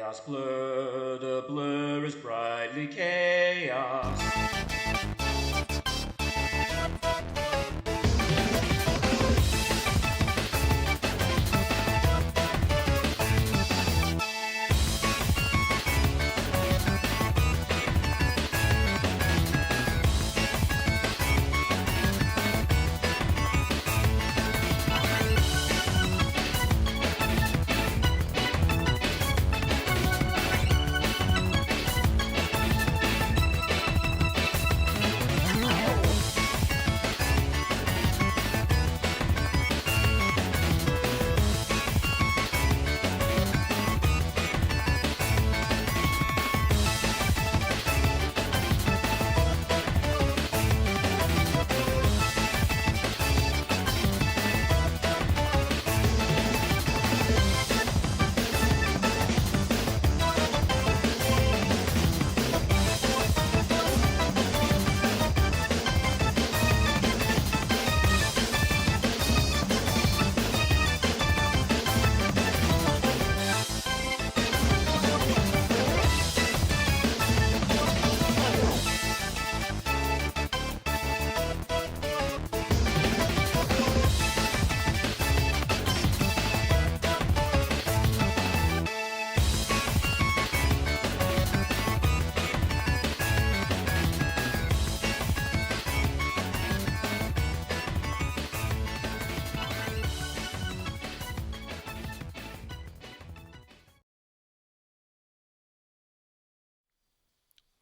Chaos blur, the blur is brightly chaos.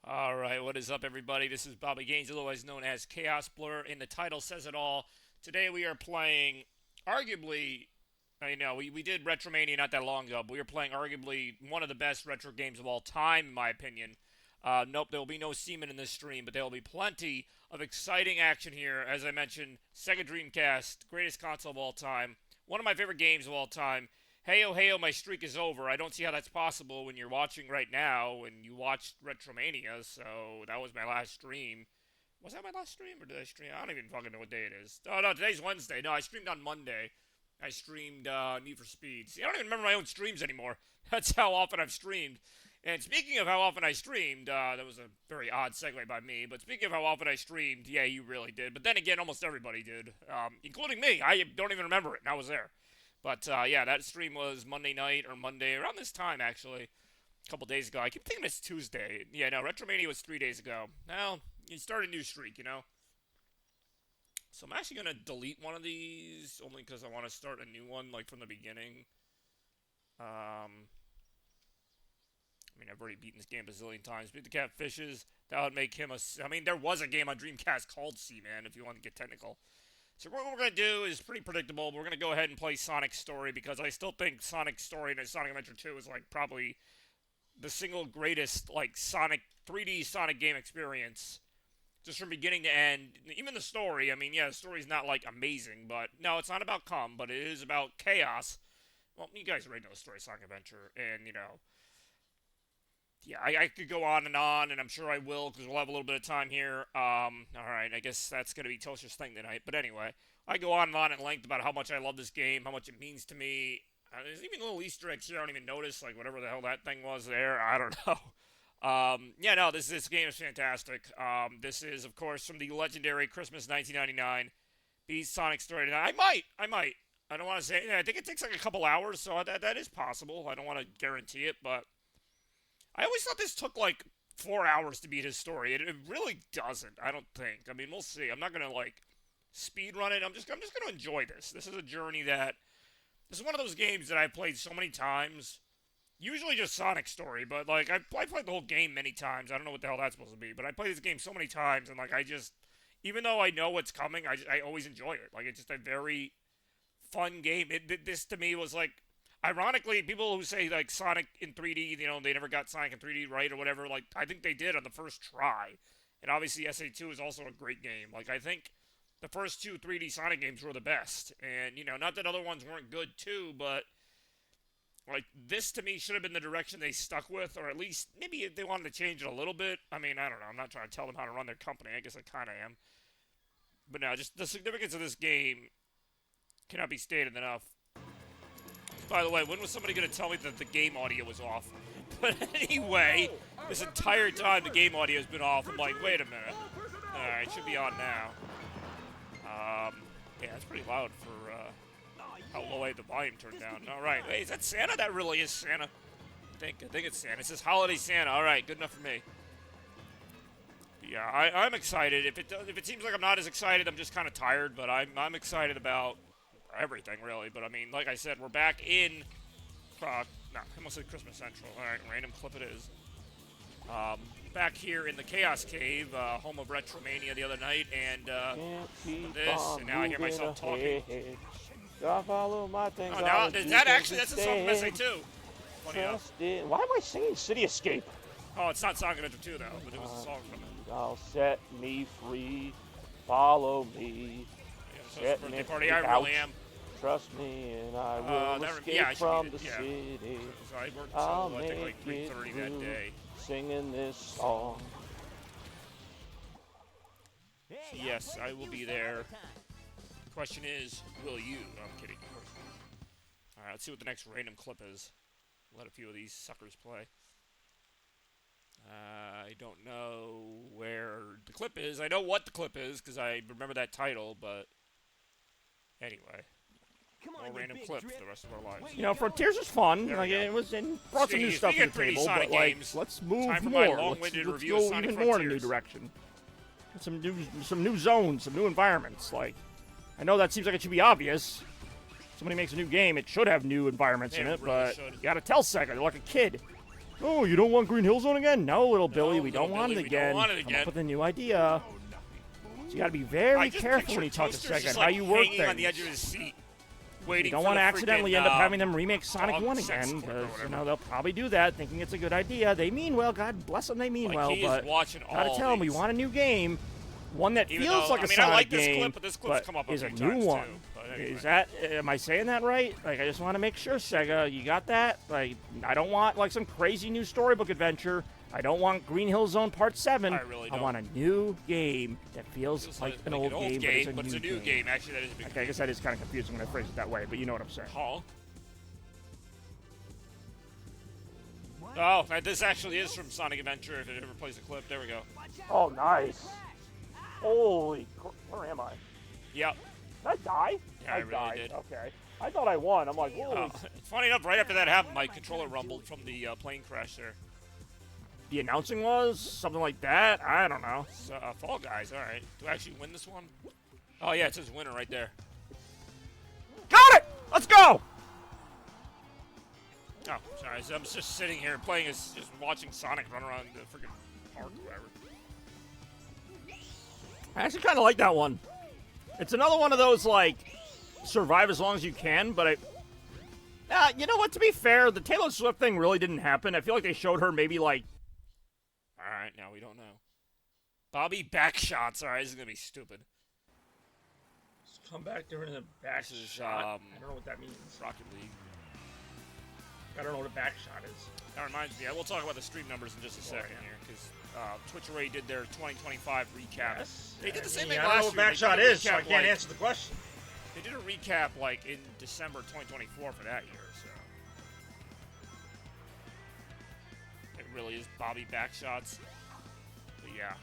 Alright, what is up, everybody? This is Bobby Gaines, otherwise known as Chaos Blur, and the title says it all. Today we are playing, arguably, I know, we did Retromania not that long ago, but we are playing arguably one of the best retro games of all time, in my opinion. Nope, there will be no semen in this stream, but there will be plenty of exciting action here. As I mentioned, SEGA Dreamcast, greatest console of all time, one of my favorite games of all time. Heyo, heyo, my streak is over. I don't see how that's possible when you're watching right now and you watched Retromania, so that was my last stream. Was that my last stream, or did I stream? I don't even fucking know what day it is. Oh, no, today's Wednesday. No, I streamed on Monday. I streamed Need for Speed. See, I don't even remember my own streams anymore. That's how often I've streamed. And speaking of how often I streamed, that was a very odd segue by me, but speaking of how often I streamed, yeah, you really did. But then again, almost everybody did, including me. I don't even remember it, and I was there. But yeah, that stream was Monday night or Monday, around this time actually, a couple days ago. I keep thinking it's Tuesday. Yeah, no, Retromania was 3 days ago. Now, you start a new streak, you know? So I'm actually going to delete one of these, only because I want to start a new one, like, from the beginning. I mean, I've already beaten this game a bazillion times. Beat the Catfishes, that would make him a... I mean, there was a game on Dreamcast called Seaman, if you want to get technical. So what we're going to do is pretty predictable. We're going to go ahead and play Sonic Story because I still think Sonic Story and Sonic Adventure 2 is like probably the single greatest like Sonic 3D Sonic game experience. Just from beginning to end. Even the story, I mean, yeah, the story's not like amazing, but no, it's not about cum, but it is about chaos. Well, you guys already know the story of Sonic Adventure, and you know, yeah, I could go on, and I'm sure I will, because we'll have a little bit of time here. Alright, I guess that's going to be Tosha's thing tonight. But anyway, I go on at length about how much I love this game, how much it means to me. There's even little Easter eggs here I don't even notice, like whatever the hell that thing was there. I don't know. Yeah, no, this game is fantastic. This is, of course, from the legendary Christmas 1999 Beast Sonic Story. Now, I might. I don't want to say, I think it takes like a couple hours, so that is possible. I don't want to guarantee it, but I always thought this took like 4 hours to beat his story. It really doesn't. I don't think. I mean, we'll see. I'm not gonna like speed run it. I'm just gonna enjoy this. This is a journey that this is one of those games that I've played so many times. Usually just Sonic Story, but like I played the whole game many times. I don't know what the hell that's supposed to be, but I played this game so many times, and like I just, even though I know what's coming, I always enjoy it. Like it's just a very fun game. This to me was like, ironically, people who say like Sonic in 3D, you know, they never got Sonic in 3D right or whatever. Like I think they did on the first try, and obviously SA2 is also a great game. Like I think the first two 3D Sonic games were the best, and you know, not that other ones weren't good too, but like this to me should have been the direction they stuck with, or at least maybe if they wanted to change it a little bit. I mean, I don't know. I'm not trying to tell them how to run their company. I guess I kind of am. But no, just the significance of this game cannot be stated enough. By the way, when was somebody going to tell me that the game audio was off? But anyway, this entire time the game audio has been off. I'm like, wait a minute. Alright, it should be on now. Yeah, it's pretty loud for how low I had the volume turned down. Alright, hey, is that Santa? That really is Santa. I think it's Santa. It says Holiday Santa. Alright, good enough for me. But yeah, I'm excited. If it seems like I'm not as excited, I'm just kind of tired, but I'm excited about everything, really. But I mean, like I said, we're back in no, I almost said Christmas Central. Alright, random clip it is. Back here in the Chaos Cave, home of Retromania the other night, and this, and now I hear myself talking. Follow my things. Oh, now, is that actually, that's a song from SA2. Funny enough. Why am I singing City Escape? Oh, it's not Sonic Adventure 2, though, but it was a song from it. I'll set me free, follow me. Yeah, so it's a birthday party, I really am. Trust me, and I will escape from the city. So I worked until, I think, like 3:30 that day. Singing this song. So yes, I will be there. Question is, will you? No, I'm kidding. Alright, let's see what the next random clip is. Let a few of these suckers play. I don't know where the clip is. I know what the clip is, because I remember that title, but anyway. No random clip for the rest of our lives. You know, Frontiers was fun. Like, it was brought some new stuff to the table, but like, let's move more. Let's go even more in a new direction. Some new zones, some new environments. Like, I know that seems like it should be obvious. Somebody makes a new game, it should have new environments in it, but you gotta tell SEGA, they're like a kid. Oh, you don't want Green Hill Zone again? No, little Billy, we don't want it again. Come up with a new idea. So you gotta be very careful when you talk to SEGA and how you work things. On the edge of his seat. You don't want to accidentally end up having them remake Sonic 1 again, because, you know, they'll probably do that, thinking it's a good idea. They mean well, God bless them, they mean well, but gotta tell them we want a new game, one that feels like a Sonic game, but is a new one. Is that, am I saying that right? Like, I just want to make sure, SEGA, you got that? Like, I don't want, like, some crazy new storybook adventure. I don't want Green Hill Zone Part 7. I want a new game that feels like an old game, but it's a new game. Actually, that is a big I guess that is kind of confusing when I phrase it that way, but you know what I'm saying. Oh, this actually is from Sonic Adventure, if it ever plays a clip. There we go. Oh, nice. Holy crap. Where am I? Yep. Did I die? Yeah, I really did. Okay. I thought I won. I'm like, whoa. Funny enough, right after that happened, my controller rumbled from the plane crash there. The announcing was? Something like that? I don't know. Fall Guys, alright. Do I actually win this one? Oh yeah, it says winner right there. Got it! Let's go! Oh, sorry. I'm just sitting here playing, just watching Sonic run around the freaking park or whatever. I actually kind of like that one. It's another one of those, like, survive as long as you can, but you know what, to be fair, the Taylor Swift thing really didn't happen. I feel like they showed her maybe, like... Alright, now we don't know. Bobby backshots. Alright, this is gonna be stupid. Just come back during the back shot. I don't know what that means. Rocket League. I don't know what a back shot is. That reminds me, I will talk about the stream numbers in just a second here, because Twitch already did their 2025 recap. Yes. They did the same thing last year. I don't know what back shot is, so I can't answer the question. They did a recap, like, in December 2024 for that year, so... It really is Bobby backshots. But yeah,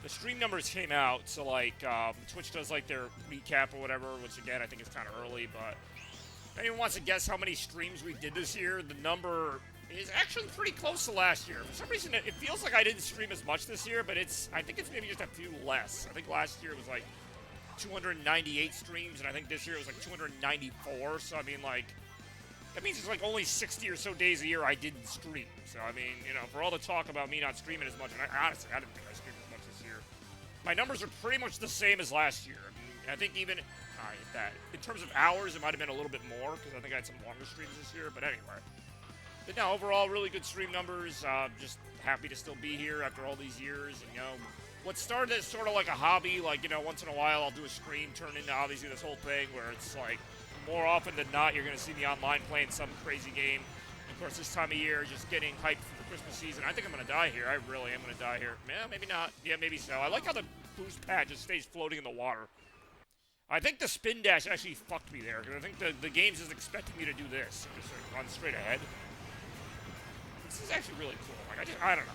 the stream numbers came out, so, like, Twitch does, like, their recap or whatever, which, again, I think is kind of early, but... If anyone wants to guess how many streams we did this year, the number is actually pretty close to last year. For some reason, it feels like I didn't stream as much this year, but I think it's maybe just a few less. I think last year it was like 298 streams, and I think this year it was like 294. So, I mean, like, that means it's like only 60 or so days a year I didn't stream. So, I mean, you know, for all the talk about me not streaming as much, and honestly, I didn't think I streamed as much this year. My numbers are pretty much the same as last year. I mean, I think even... in terms of hours, it might have been a little bit more, because I think I had some longer streams this year, but anyway. But no, overall, really good stream numbers. Just happy to still be here after all these years, and, you know, what started as sort of like a hobby, like, you know, once in a while I'll do a stream, turn into, obviously, this whole thing where it's, like, more often than not, you're going to see me online playing some crazy game. And of course, this time of year, just getting hyped for the Christmas season. I think I'm going to die here. I really am going to die here. Yeah, maybe not. Yeah, maybe so. I like how the boost pad just stays floating in the water. I think the spin dash actually fucked me there, because I think the game's is expecting me to do this. Just like run straight ahead. this is actually really cool. Like, I don't know.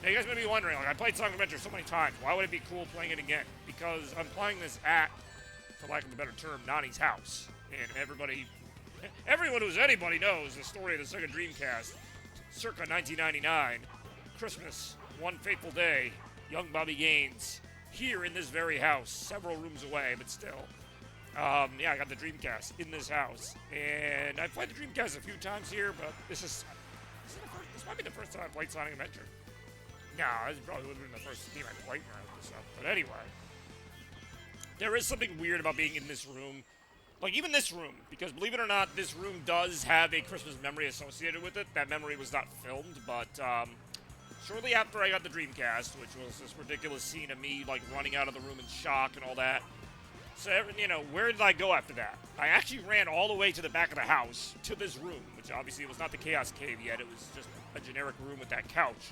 Now, you guys may be wondering, like, I played Sonic Adventure so many times. Why would it be cool playing it again? Because I'm playing this at, for lack of a better term, Nani's house. And everyone who's anybody knows the story of the SEGA Dreamcast, circa 1999, Christmas, one fateful day, young Bobby Gaines, here in this very house, several rooms away, but still. Yeah, I got the Dreamcast in this house. And I've played the Dreamcast a few times here, but this might be the first time I played Sonic Adventure. Nah, this probably would have been the first game I played when I looked this up. But anyway, there is something weird about being in this room. Like, even this room, because believe it or not, this room does have a Christmas memory associated with it. That memory was not filmed, but shortly after I got the Dreamcast, which was this ridiculous scene of me, like, running out of the room in shock and all that. So, you know, where did I go after that? I actually ran all the way to the back of the house, to this room, which obviously was not the Chaos Cave yet. It was just a generic room with that couch.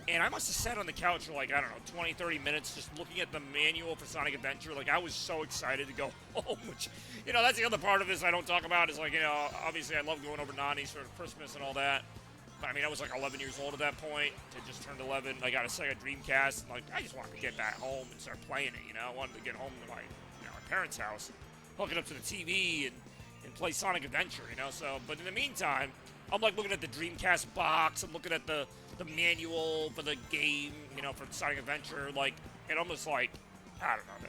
And I must have sat on the couch for, like, I don't know, 20, 30 minutes just looking at the manual for Sonic Adventure. Like, I was so excited to go home, which, you know, that's the other part of this I don't talk about is, like, you know, obviously I love going over to Nani's for Christmas and all that. But, I mean, I was, like, 11 years old at that point. I just turned 11. I got a SEGA Dreamcast. And, like, I just wanted to get back home and start playing it, you know. I wanted to get home to my, you know, my parents' house, hook it up to the TV and play Sonic Adventure, you know. So, but in the meantime, I'm, like, looking at the Dreamcast box. I'm looking at the manual for the game, you know, for Sonic Adventure, like, and almost like, I don't know.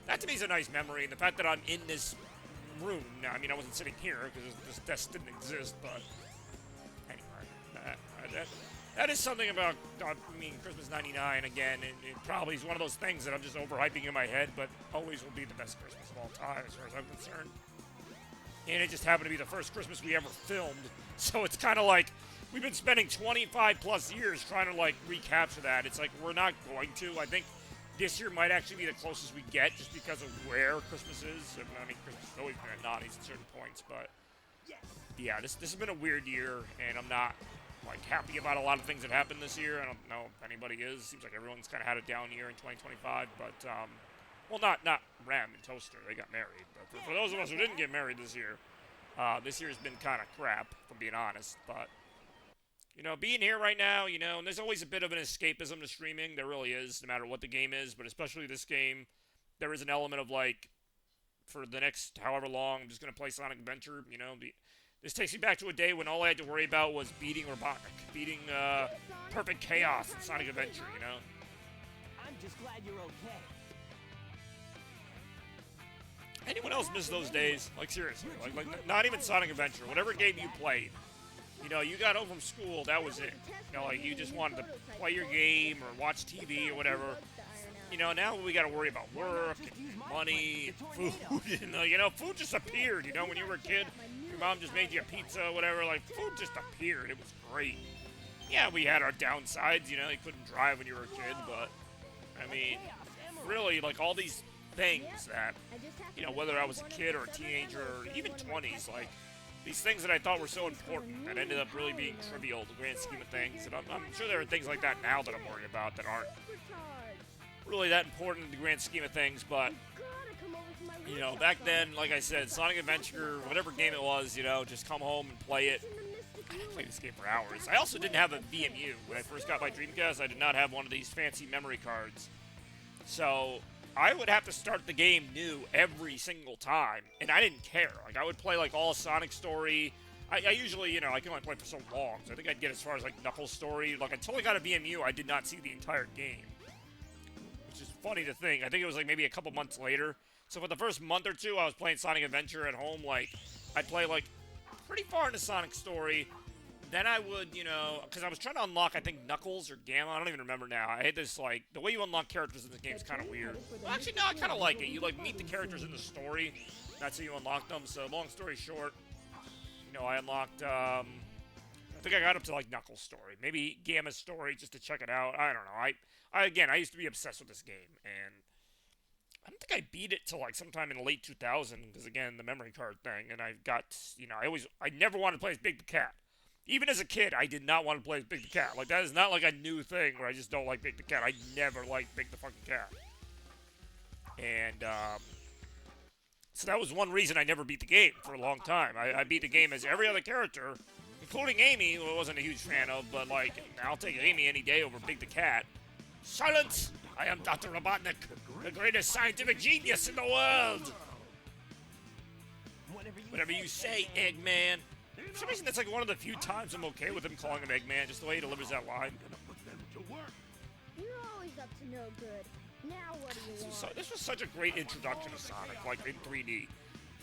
That to me is a nice memory, and the fact that I'm in this room, now, I mean, I wasn't sitting here, because this desk didn't exist, but anyway, that is something about, I mean, Christmas 99, again, it probably is one of those things that I'm just overhyping in my head, but always will be the best Christmas of all time, as far as I'm concerned. And it just happened to be the first Christmas we ever filmed, so it's kind of like, we've been spending 25 plus years trying to, like, recapture that. It's like, we're not going to. I think this year might actually be the closest we get just because of where Christmas is. I mean, Christmas has always been at Nani's at certain points, but yeah, this has been a weird year, and I'm not, like, happy about a lot of things that happened this year. I don't know if anybody is. Seems like everyone's kind of had a down year in 2025, but, well, not Ram and Toaster. They got married, but for those of us who didn't get married this year's been kind of crap, if I'm being honest, but you know, being here right now, you know, and there's always a bit of an escapism to streaming. There really is, no matter what the game is. But especially this game, there is an element of, like, for the next however long, I'm just going to play Sonic Adventure. You know, this takes me back to a day when all I had to worry about was beating Robotnik. Beating Perfect Chaos in Sonic Adventure, you know? I'm just glad you're okay. Anyone else miss those days? Like, seriously. Like not even Sonic Adventure. Whatever game you played. You know, you got home from school, that was it. You know, like, you just wanted to play your game or watch TV or whatever. You know, now we got to worry about work and money and food. And, you know, food just appeared, you know, when you were a kid. Your mom just made you a pizza or whatever. Like, food just appeared. It was great. Yeah, we had our downsides, you know. You couldn't drive when you were a kid, but, I mean, really, like, all these things that, you know, whether I was a kid or a teenager or even 20s, like, these things that I thought were so important that ended up really being trivial in the grand scheme of things. And I'm sure there are things like that now that I'm worried about that aren't really that important in the grand scheme of things. But, you know, back then, like I said, Sonic Adventure, whatever game it was, you know, just come home and play it. I played this game for hours. I also didn't have a VMU. When I first got my Dreamcast, I did not have one of these fancy memory cards. So I would have to start the game new every single time, and I didn't care. Like, I would play, like, all Sonic Story. I usually, you know, I can only play for so long, so I think I'd get as far as, like, Knuckles Story. Like, until I got a VMU, I did not see the entire game, which is funny to think. I think it was, like, maybe a couple months later. So for the first month or two, I was playing Sonic Adventure at home. Like, I'd play, like, pretty far into Sonic Story. Then I would, you know, because I was trying to unlock, I think, Knuckles or Gamma. I don't even remember now. I had this, like, the way you unlock characters in this game is kind of weird. Well, actually, no, I kind of like it. You, like, meet the characters in the story. That's how you unlock them. So, long story short, you know, I unlocked, I think I got up to, like, Knuckles' story. Maybe Gamma's story, just to check it out. I don't know. Again, I used to be obsessed with this game. And I don't think I beat it till, like, sometime in the late 2000s. Because, again, the memory card thing. And I got, you know, I never wanted to play as Big the Cat. Even as a kid, I did not want to play as Big the Cat. Like, that is not like a new thing where I just don't like Big the Cat. I never liked Big the fucking Cat. And, so that was one reason I never beat the game for a long time. I beat the game as every other character, including Amy, who I wasn't a huge fan of, but, like, I'll take Amy any day over Big the Cat. Silence! I am Dr. Robotnik, the greatest scientific genius in the world! Whatever you say, Eggman. For some reason, that's like one of the few times I'm okay with him calling him Eggman, just the way he delivers that line. You're always up to no good. Now what do you want? This was such a great introduction to Sonic, like in 3D.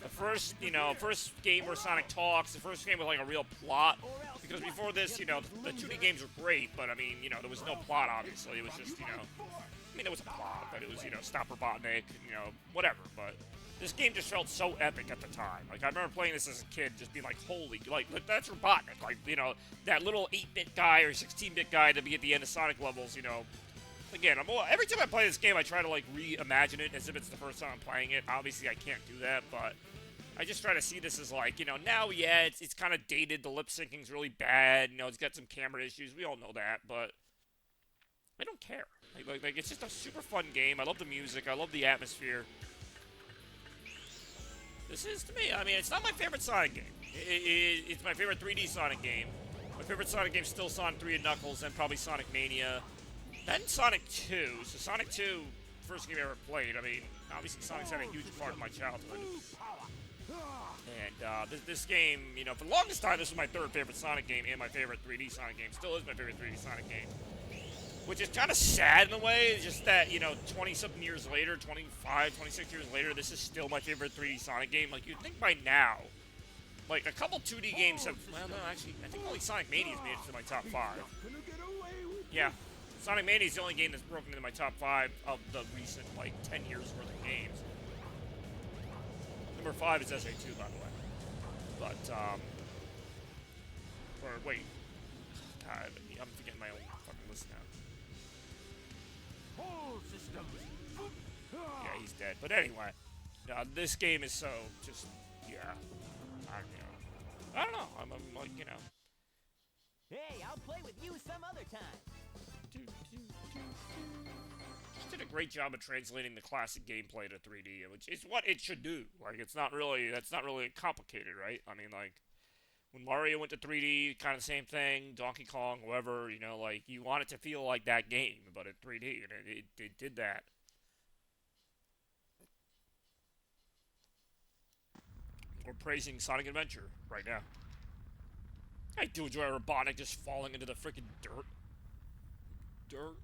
The first, first game where Sonic talks, the first game with like a real plot. Because before this, the 2D games were great, but I mean, there was no plot, obviously. It was just, there was a plot, but it was, stop Robotnik, whatever. But this game just felt so epic at the time. Like, I remember playing this as a kid, just being like, holy, like that's Robotnik. Like, that little 8-bit guy or 16-bit guy to be at the end of Sonic levels, Again, every time I play this game, I try to, like, reimagine it as if it's the first time I'm playing it. Obviously, I can't do that, but I just try to see this as, like, now, yeah, it's kind of dated. The lip syncing's really bad. It's got some camera issues. We all know that, but I don't care. Like, it's just a super fun game. I love the music. I love the atmosphere. This is, to me, I mean, it's not my favorite Sonic game. It's my favorite 3D Sonic game. My favorite Sonic game is still Sonic 3 and Knuckles, and probably Sonic Mania. Then Sonic 2. So Sonic 2, first game I ever played. I mean, obviously Sonic's had a huge part of my childhood. And this game, for the longest time, this was my third favorite Sonic game and my favorite 3D Sonic game. Still is my favorite 3D Sonic game. Which is kind of sad in a way. It's just that, 20-something years later, 25, 26 years later, this is still my favorite 3D Sonic game. Like, you'd think by now, like, a couple 2D games have... Well, no, actually, I think only Sonic Mania's made it to my top 5. Yeah. Sonic Mania is the only game that's broken into my top 5 of the recent, like, 10 years worth of games. Number 5 is SA2, by the way. But, or, wait. God, I'm forgetting my own fucking list now. Yeah, he's dead. But anyway, this game is so just, yeah. I don't know. I'm like, Hey, I'll play with you some other time. Just did a great job of translating the classic gameplay to 3D, which is what it should do. Like, that's not really complicated, right? I mean, like, when Mario went to 3D, kind of the same thing. Donkey Kong, whoever, like, you want it to feel like that game, but in 3D, and it did that. We're praising Sonic Adventure right now. I do enjoy Robotnik just falling into the freaking dirt. Dirt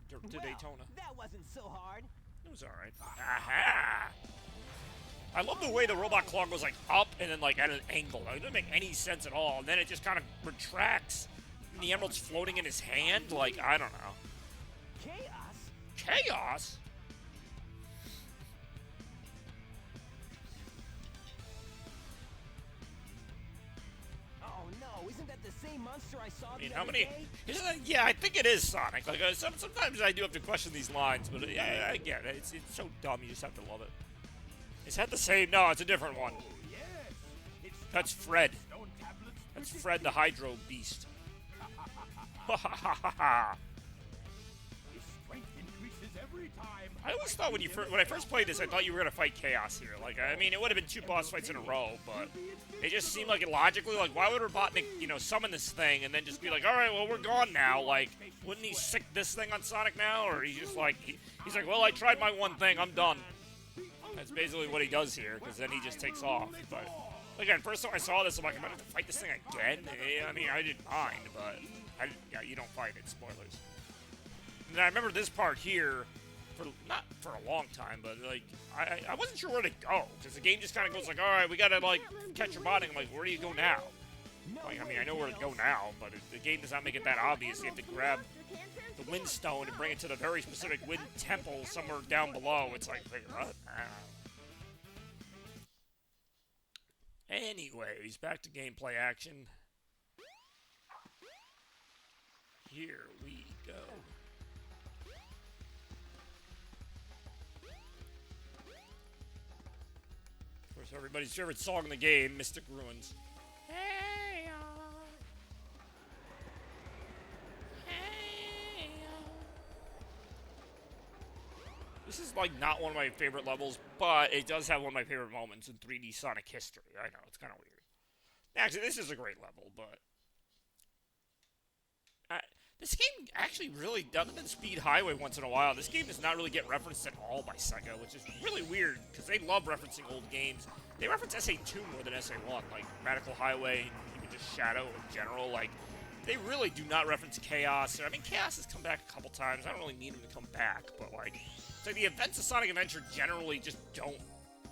to Daytona. That wasn't so hard. It was alright. Aha! I love the way the robot claw goes like up and then like at an angle. Like, it doesn't make any sense at all. And then it just kind of retracts. And the emerald's floating in his hand. Like, I don't know. Chaos? Chaos? Oh no, isn't that the same monster I saw I mean, the how other many... day? Isn't that, yeah, I think it is Sonic. Like, sometimes I do have to question these lines, but yeah, I get it. It's so dumb, you just have to love it. Is that the same? No, it's a different one. That's Fred. That's Fred the Hydro Beast. Ha ha ha ha ha. I always thought when I first played this, I thought you were gonna fight Chaos here. Like, I mean, it would have been 2 boss fights in a row, but it just seemed like it logically. Like, why would Robotnik, summon this thing and then just be like, all right, well, we're gone now. Like, wouldn't he sick this thing on Sonic now, or he's just like, he's like, well, I tried my one thing, I'm done. That's basically what he does here, because then he just takes off. But again, first time I saw this, I'm like, I'm gonna have to fight this thing again. I mean, I didn't mind, but yeah, you don't fight it. Spoilers. And then I remember this part here. Not for a long time, but like I wasn't sure where to go because the game just kind of goes like, all right, we gotta like catch Robotnik. I'm like, where do you go now? Like, I mean, I know where to go now, but the game does not make it that obvious. You have to grab the Wind Stone and bring it to the very specific Wind Temple somewhere down below. It's like, wait, what? Anyways, back to gameplay action. Here we go. Everybody's favorite song in the game, Mystic Ruins. Hey, hey, this is like not one of my favorite levels, but it does have one of my favorite moments in 3D Sonic history. I know, it's kind of weird. Actually, this is a great level, but this game actually really, other than Speed Highway once in a while, this game does not really get referenced at all by SEGA, which is really weird, because they love referencing old games. They reference SA2 more than SA1, like Radical Highway, and even just Shadow in general. Like, they really do not reference Chaos. I mean, Chaos has come back a couple times. I don't really need him to come back, but, like, so the events of Sonic Adventure generally just don't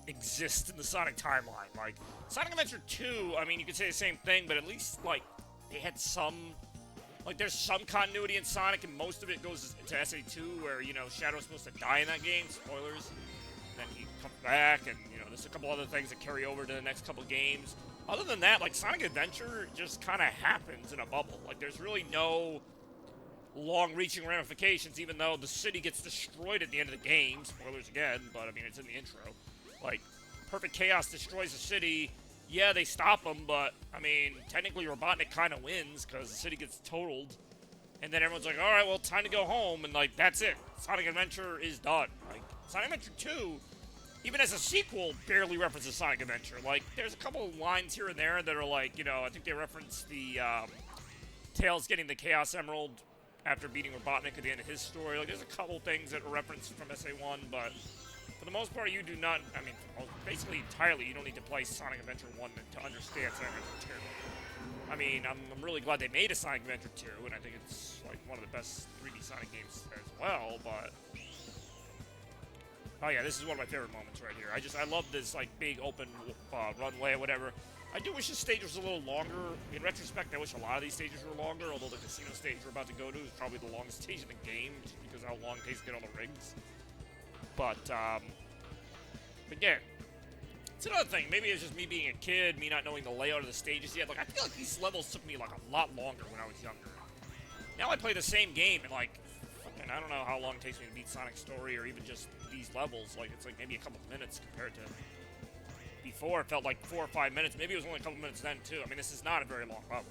exist in the Sonic timeline. Like, Sonic Adventure 2, I mean, you could say the same thing, but at least, like, they had some... Like, there's some continuity in Sonic, and most of it goes to SA2, where, you know, Shadow's supposed to die in that game, spoilers. And then he comes back, and, you know, there's a couple other things that carry over to the next couple games. Other than that, like, Sonic Adventure just kind of happens in a bubble. Like, there's really no long-reaching ramifications, even though the city gets destroyed at the end of the game. Spoilers again, but, I mean, it's in the intro. Like, Perfect Chaos destroys the city. Yeah, they stop him, but, I mean, technically Robotnik kind of wins, because the city gets totaled. And then everyone's like, alright, well, time to go home, and, like, that's it. Sonic Adventure is done. Like, Sonic Adventure 2, even as a sequel, barely references Sonic Adventure. Like, there's a couple of lines here and there that are, like, you know, I think they reference the, Tails getting the Chaos Emerald after beating Robotnik at the end of his story. Like, there's a couple things that are referenced from SA1, but... For the most part, you do not, I mean, basically entirely, you don't need to play Sonic Adventure 1 to understand Sonic Adventure 2. I mean, I'm really glad they made a Sonic Adventure 2, and I think it's, like, one of the best 3D Sonic games as well, but... Oh yeah, this is one of my favorite moments right here. I love this, like, big open runway or whatever. I do wish this stage was a little longer. In retrospect, I wish a lot of these stages were longer, although the casino stage we're about to go to is probably the longest stage in the game, just because of how long it takes to get all the rigs. But, again, it's another thing. Maybe it's just me being a kid, me not knowing the layout of the stages yet. Like, I feel like these levels took me, like, a lot longer when I was younger. Now I play the same game, and, like, fucking, I don't know how long it takes me to beat Sonic's story, or even just these levels. Like, it's, like, maybe a couple minutes compared to before. It felt like 4 or 5 minutes. Maybe it was only a couple minutes then, too. I mean, this is not a very long level.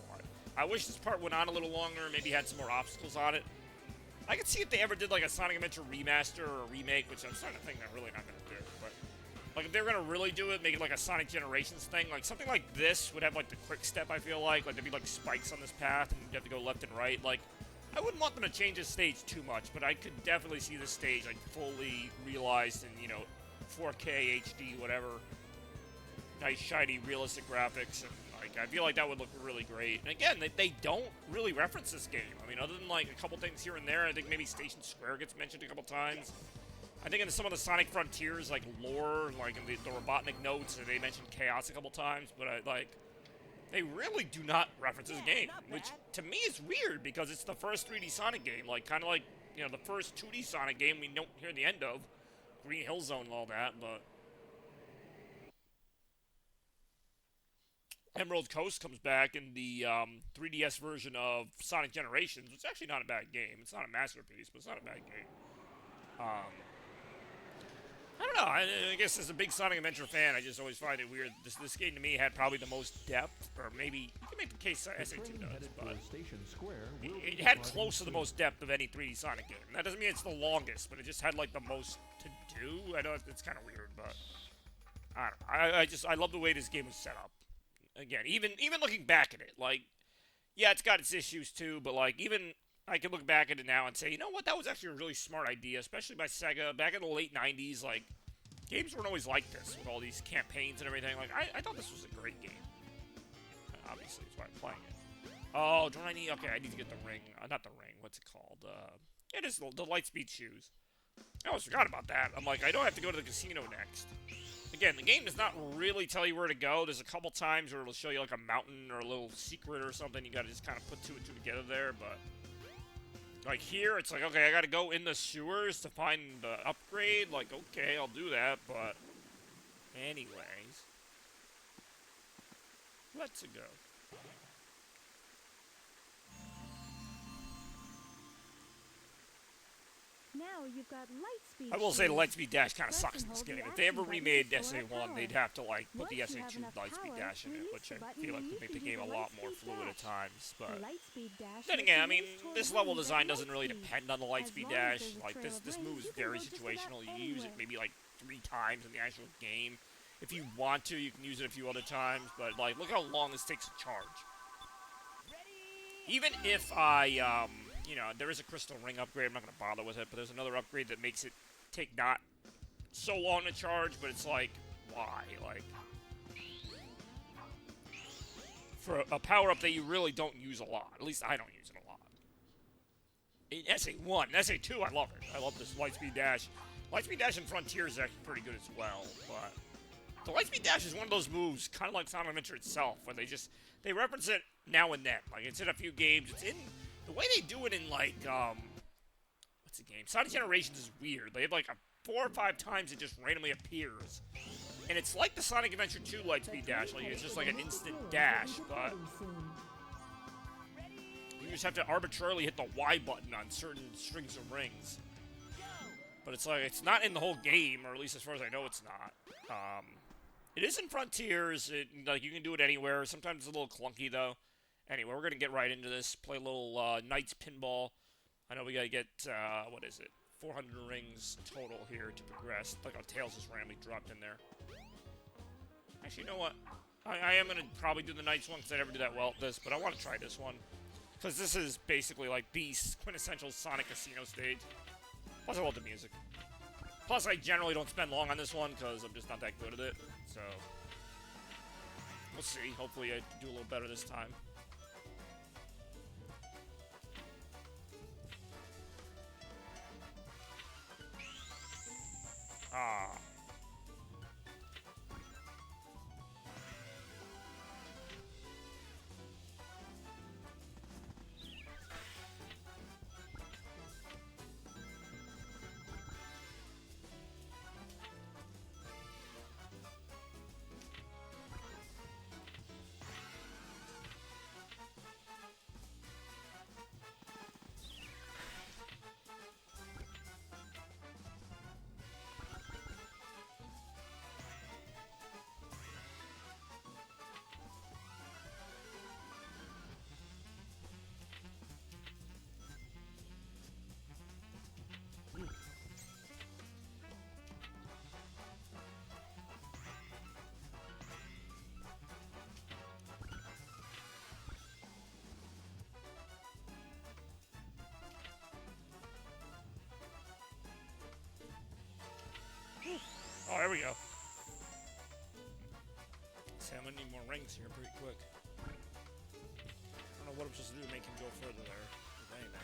I wish this part went on a little longer, maybe had some more obstacles on it. I could see if they ever did, like, a Sonic Adventure remaster or a remake, which I'm starting to think they're really not going to do. But, like, if they were going to really do it, make it like a Sonic Generations thing, like, something like this would have, like, the quick step, I feel like. Like, there'd be, like, spikes on this path, and you'd have to go left and right. Like, I wouldn't want them to change this stage too much, but I could definitely see this stage, like, fully realized in, you know, 4K, HD, whatever. Nice, shiny, realistic graphics, and I feel like that would look really great. And again, they don't really reference this game. I mean, other than, like, a couple things here and there, I think maybe Station Square gets mentioned a couple times. I think in some of the Sonic Frontiers, like, lore, like, in the Robotnik notes, they mentioned Chaos a couple times, but, they really do not reference this game, which, to me, is weird, because it's the first 3D Sonic game. Like, kind of like, you know, the first 2D Sonic game we don't hear the end of. Green Hill Zone and all that, but... Emerald Coast comes back in the 3DS version of Sonic Generations, which is actually not a bad game. It's not a masterpiece, but it's not a bad game. I don't know. I guess as a big Sonic Adventure fan, I just always find it weird. This game to me had probably the most depth, or maybe you can make the case SA2 does, but it had close to the most depth of any 3D Sonic game. That doesn't mean it's the longest, but it just had like the most to do. I know it's kind of weird, but I don't know. I love the way this game was set up. Again, even looking back at it, like, yeah, it's got its issues too, but, like, even I can look back at it now and say, you know what, that was actually a really smart idea, especially by SEGA. Back in the late 90s, like, games weren't always like this, with all these campaigns and everything. Like, I thought this was a great game. Obviously, that's why I'm playing it. Oh, do I need, okay, I need to get the ring, not the ring, what's it called? It is the Lightspeed shoes. I almost forgot about that. I'm like, I don't have to go to the casino next. Again, the game does not really tell you where to go. There's a couple times where it'll show you like a mountain or a little secret or something. You gotta just kind of put two and two together there, but... Like here, it's like, okay, I gotta go in the sewers to find the upgrade. Like, okay, I'll do that, but... Anyways... Let's go. Now you've got Lightspeed. I will say the Lightspeed Dash kind of sucks in this game. If they ever remade SA1, they'd have to, like, put the SA2 Lightspeed Dash in it, which I feel like would make the game a lot more fluid at times, but... Then again, I mean, this level design doesn't really depend on the Lightspeed Dash. Like, this move is very situational. You use it maybe, like, 3 times in the actual game. If you want to, you can use it a few other times, but, like, look how long this takes to charge. Even if I, you know, there is a crystal ring upgrade, I'm not going to bother with it, but there's another upgrade that makes it take not so long to charge, but it's like, why? Like, for a power-up that you really don't use a lot. At least I don't use it a lot. In SA1, SA2, I love it. I love this Lightspeed Dash. Lightspeed Dash in Frontier is actually pretty good as well, but the Lightspeed Dash is one of those moves, kind of like Sonic Adventure itself, where they reference it now and then. Like, it's in a few games. It's in, the way they do it in, like, what's the game? Sonic Generations is weird. They have, like, 4 or 5 times it just randomly appears. And it's like the Sonic Adventure 2 Lightspeed Dash. Like, it's just like an instant dash, but you just have to arbitrarily hit the Y button on certain strings of rings. But it's like, it's not in the whole game, or at least as far as I know it's not. It is in Frontiers. Like, you can do it anywhere. Sometimes it's a little clunky, though. Anyway, we're going to get right into this. Play a little Knights Pinball. I know we got to get, what is it? 400 rings total here to progress. Like how Tails is randomly dropped in there. Actually, you know what? I am going to probably do the Knights one because I never did that well at this, but I want to try this one. Because this is basically like the quintessential Sonic Casino stage. Plus, I love the music. Plus, I generally don't spend long on this one because I'm just not that good at it. So, we'll see. Hopefully, I do a little better this time. Ah. Oh, there we go. See, I'm gonna need more rings here pretty quick. I don't know what I'm supposed to do to make him go further there. If anything.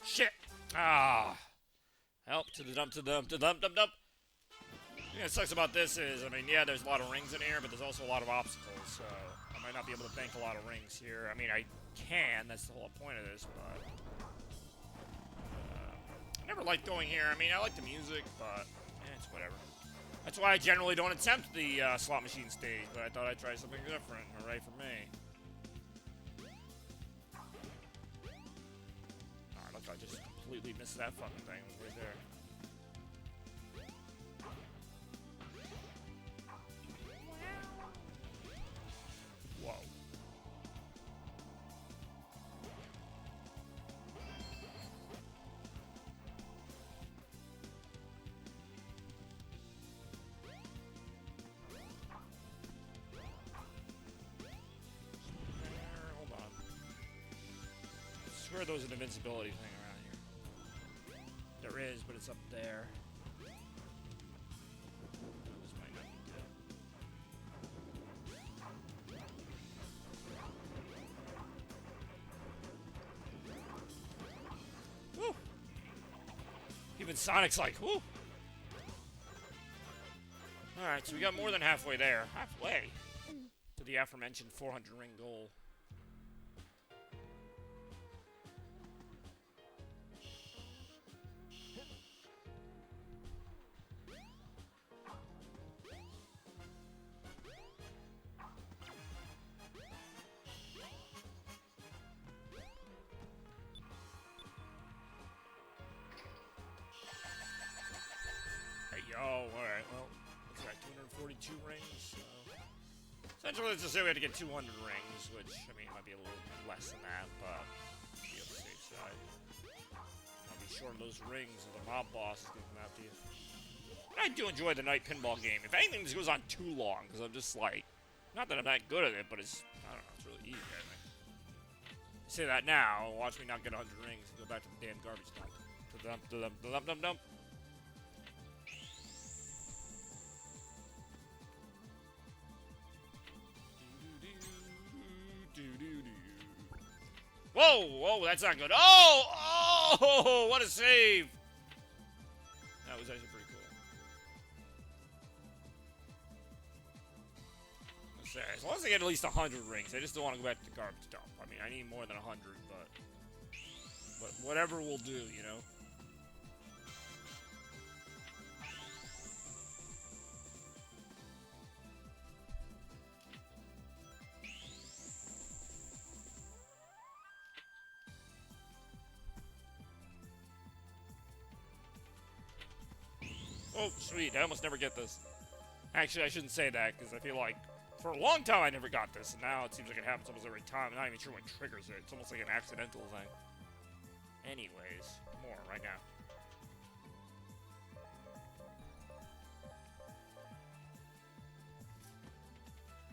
Shit! Ah! Help to the dump, to the dump, to the dump, dump, dump. The thing that sucks about this is, I mean, yeah, there's a lot of rings in here, but there's also a lot of obstacles, so I might not be able to bank a lot of rings here. I mean, I can, that's the whole point of this, but I never liked going here. I mean, I like the music, but it's whatever. That's why I generally don't attempt the slot machine stage, but I thought I'd try something different. Hooray for me. I just completely missed that fucking thing right there. Whoa. Hold on. I swear there was an invincibility thing. There is, but it's up there. This might not be good. Woo! Even Sonic's like, woo! Alright, so we got more than halfway there. Halfway to the aforementioned 400 ring goal. 2 rings. So essentially, let's just say we had to get 200 rings, which, I mean, might be a little less than that, but be on the safe side. I'll be short of those rings, or the mob boss is going to come after you. But I do enjoy the night pinball game. If anything, this goes on too long, because I'm just like, not that I'm that good at it, but it's, I don't know, it's really easy, I think. Say that now, watch me not get 100 rings and go back to the damn garbage dump. Dump. Whoa, that's not good. Oh, what a save! That was actually pretty cool. Let's say, as long as I get at least 100 rings, I just don't want to go back to the garbage dump. I mean, I need more than 100, but whatever will do, you know? Oh, sweet. I almost never get this. Actually, I shouldn't say that, because I feel like for a long time I never got this, and now it seems like it happens almost every time. I'm not even sure what triggers it. It's almost like an accidental thing. Anyways, more right now.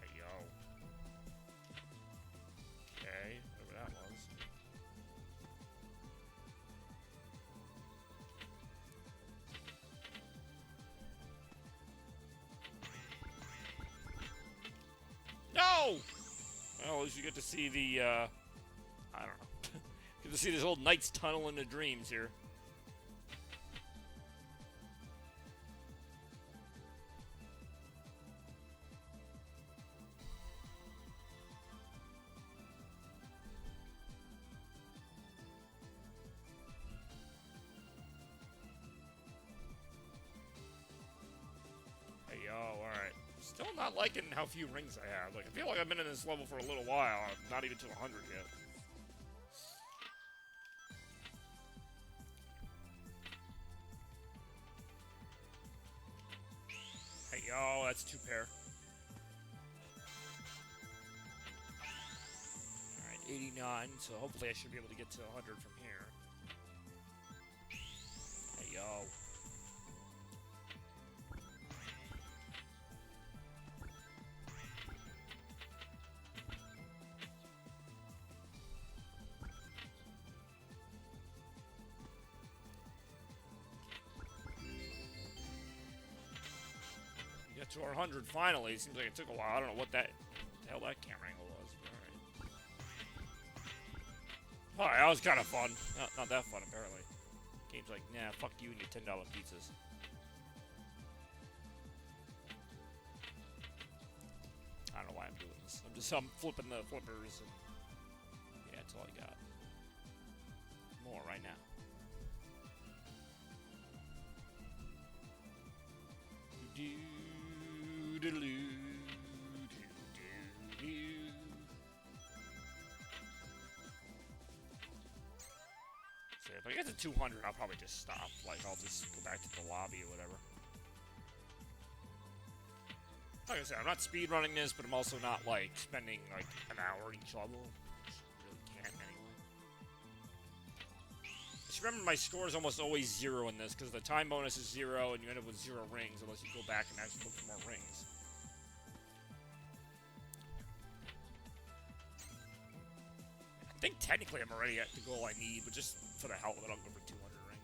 Hey, yo. Okay, whatever that was. No! Well, at least you get to see the, I don't know. Get to see this old knight's tunnel into dreams here. Hey, yo, alright. Still not liking how few rings I have. Like, I feel like I've been in this level for a little while. I'm not even to 100 yet. Hey, yo, that's 2 pair. Alright, 89, so hopefully I should be able to get to 100 from here. Hey, yo. To our 100 finally. It seems like it took a while. I don't know what the hell that camera angle was, but alright. Alright, that was kind of fun. Not that fun, apparently. Game's like, nah, fuck you and your $10 pizzas. I don't know why I'm doing this. I'm flipping the flippers, and yeah, that's all I got. More right now. So if I get to 200, I'll probably just stop. Like, I'll just go back to the lobby or whatever. Like I said, I'm not speedrunning this, but I'm also not, like, spending, like, an hour each level. Just really can't anyway. Just remember, my score is almost always 0 in this, because the time bonus is 0, and you end up with 0 rings, unless you go back and actually look for more rings. I think technically I'm already at the goal I need, but just for the hell of it, I'll go for 200 rings.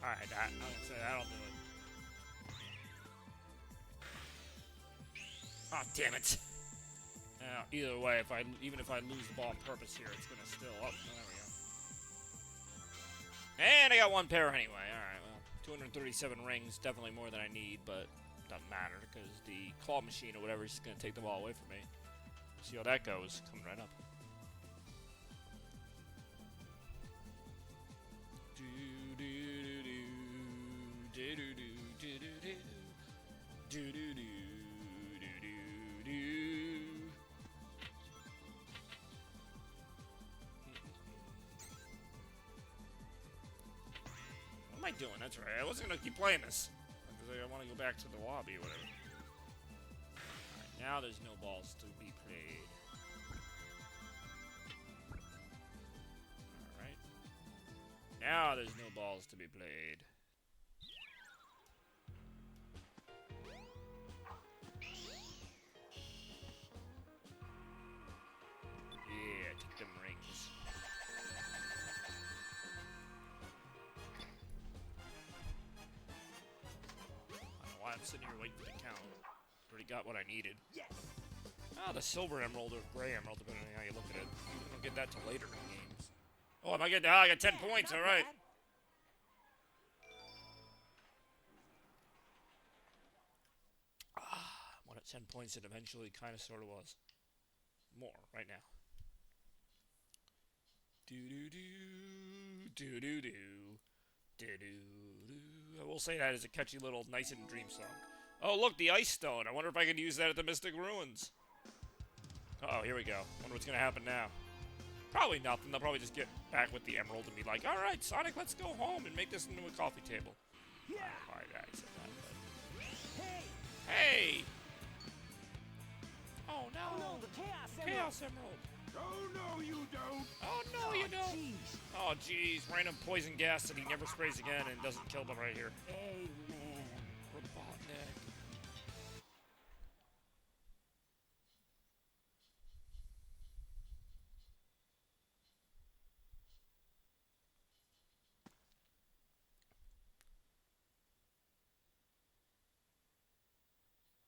Alright, I'm gonna say that'll do it. damn it. Now, either way, even if I lose the ball on purpose here, it's gonna still. Oh, there we go. And I got one pair anyway. All right, well, 237 rings, definitely more than I need, but doesn't matter because the claw machine or whatever is just gonna take the ball away from me. See how that goes. Coming right up. What am I doing? That's right. I wasn't gonna keep playing this because I want to go back to the lobby or whatever. Alright, now there's no balls to be played. Alright. Now there's no balls to be played. Yeah, take them rings. I'm sitting here waiting for the count. Already got what I needed. Yes. Ah, the silver emerald or gray emerald, depending on how you look at it. You don't get that till later in games. Oh, I got 10 points. All right. One at 10 points. It eventually kind of sort of was. More right now. Do do do do do do do do. I will say that is a catchy little nice and dream song. Oh, look, the ice stone. I wonder if I can use that at the Mystic Ruins. Uh oh, here we go. Wonder what's gonna happen now. Probably nothing. They'll probably just get back with the emerald and be like, "All right, Sonic, let's go home and make this into a coffee table." Yeah. All right, I said that. But... Hey. Hey! Oh no! Oh no, the Chaos Emerald. Chaos Emerald. Oh, no, you don't. Oh no, you don't. Jeez. Oh jeez, random poison gas that he never sprays again and doesn't kill them right here. Amen. Robotnik.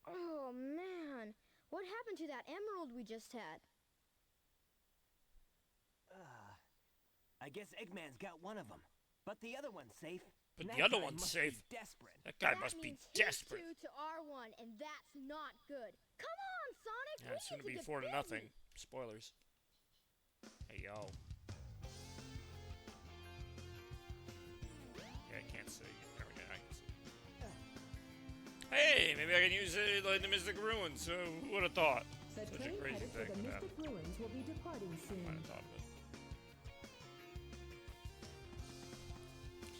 Oh, man. What happened to that emerald we just had? I guess Eggman's got one of them, but the other one's safe. But And the that other guy one's must safe. be desperate. That guy That must be means he's desperate. 2 to R1, and that's not good. Come on, Sonic. Yeah, we it's gonna need to be get 4 to busy. nothing. Spoilers. Hey yo. Yeah, I can't see. There we go. I can see. Hey, maybe I can use it like the Mystic Ruins. So who would have thought? The Such a train crazy headed for thing the could happen. Mystic Ruins will be departing Might soon. have thought of it.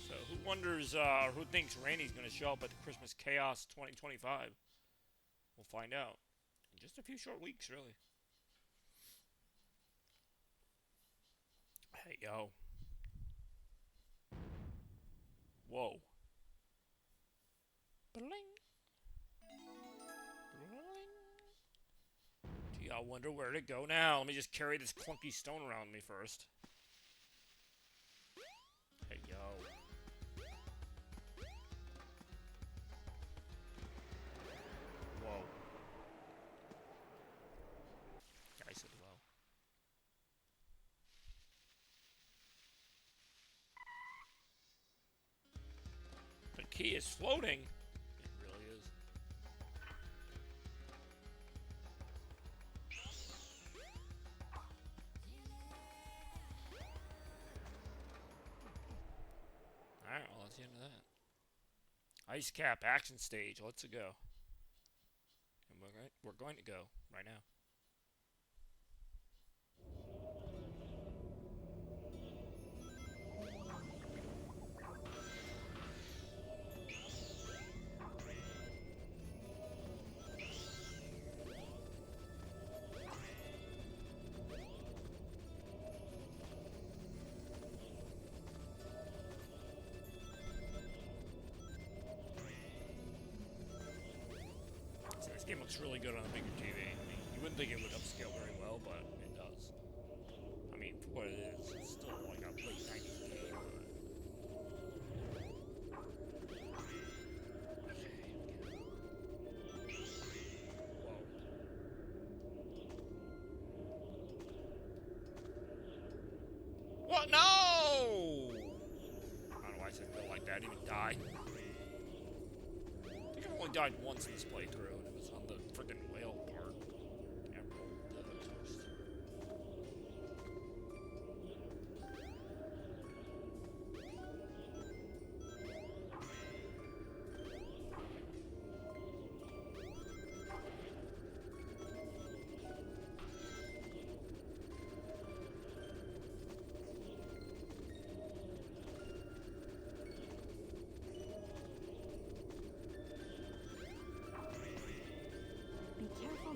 So who wonders, who thinks Randy's going to show up at the Christmas Chaos 2025? We'll find out in just a few short weeks, really. Hey, yo. Whoa. Bling. Bling. Gee, I wonder where to go now. Let me just carry this clunky stone around me first. Hey, yo. Whoa. Nice as well. The key is floating. It really is. Alright, well, that's the end of that. Ice Cap action stage. Let's go. And we're going to go right now. So this game looks really good on a bigger TV. I mean, you wouldn't think it would upscale very well, but it does. I mean, for what it is, it's still like a late 90s game. Whoa. only died once in this playthrough, and it was on the freaking whale part. Emerald Coast.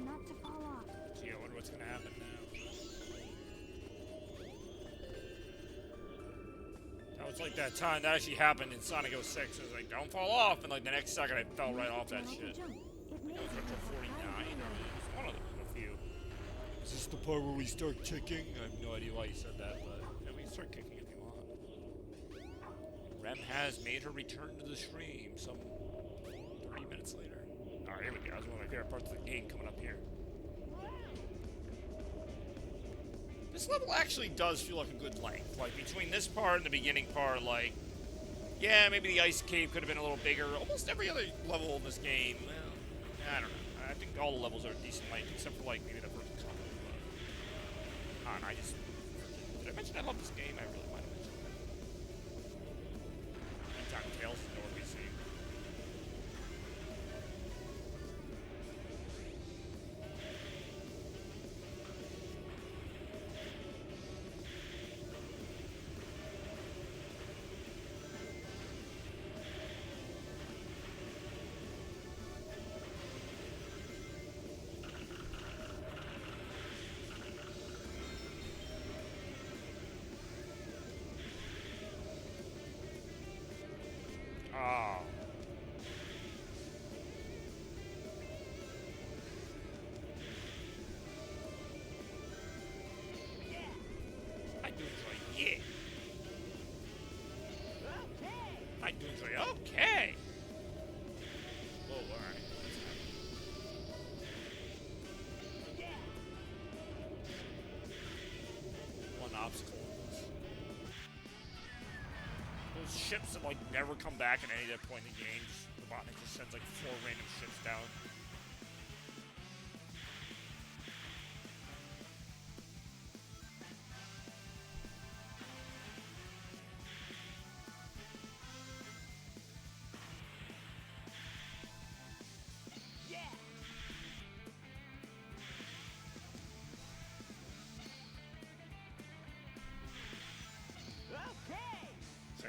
Not to fall off. Gee, I wonder what's gonna happen now. That was like that time that actually happened in Sonic 06. It was like, don't fall off, and like the next second I fell right off that shit. That was Retro 49, or it was one of them, a few. Is this the part where we start kicking? I have no idea why you said that, but yeah, we can start kicking if you want. Rem has made her return to the stream some 30 minutes later. Alright, here we go. That was one of my favorite parts of the game coming up here. This level actually does feel like a good length. Like, between this part and the beginning part, like, yeah, maybe the ice cave could have been a little bigger. Almost every other level in this game, well, I don't know. I think all the levels are decent length, except for, like, maybe the first couple. But, I just... Did I mention I love this game? I really might have mentioned it. Anytime Tails is nowhere to be seen. Oh. I do enjoy, yeah. I do enjoy, okay. Whoa, alright. One obstacle. Those ships that, like, never come back at any other point in the game. Robotnik just sends, like, 4 random ships down.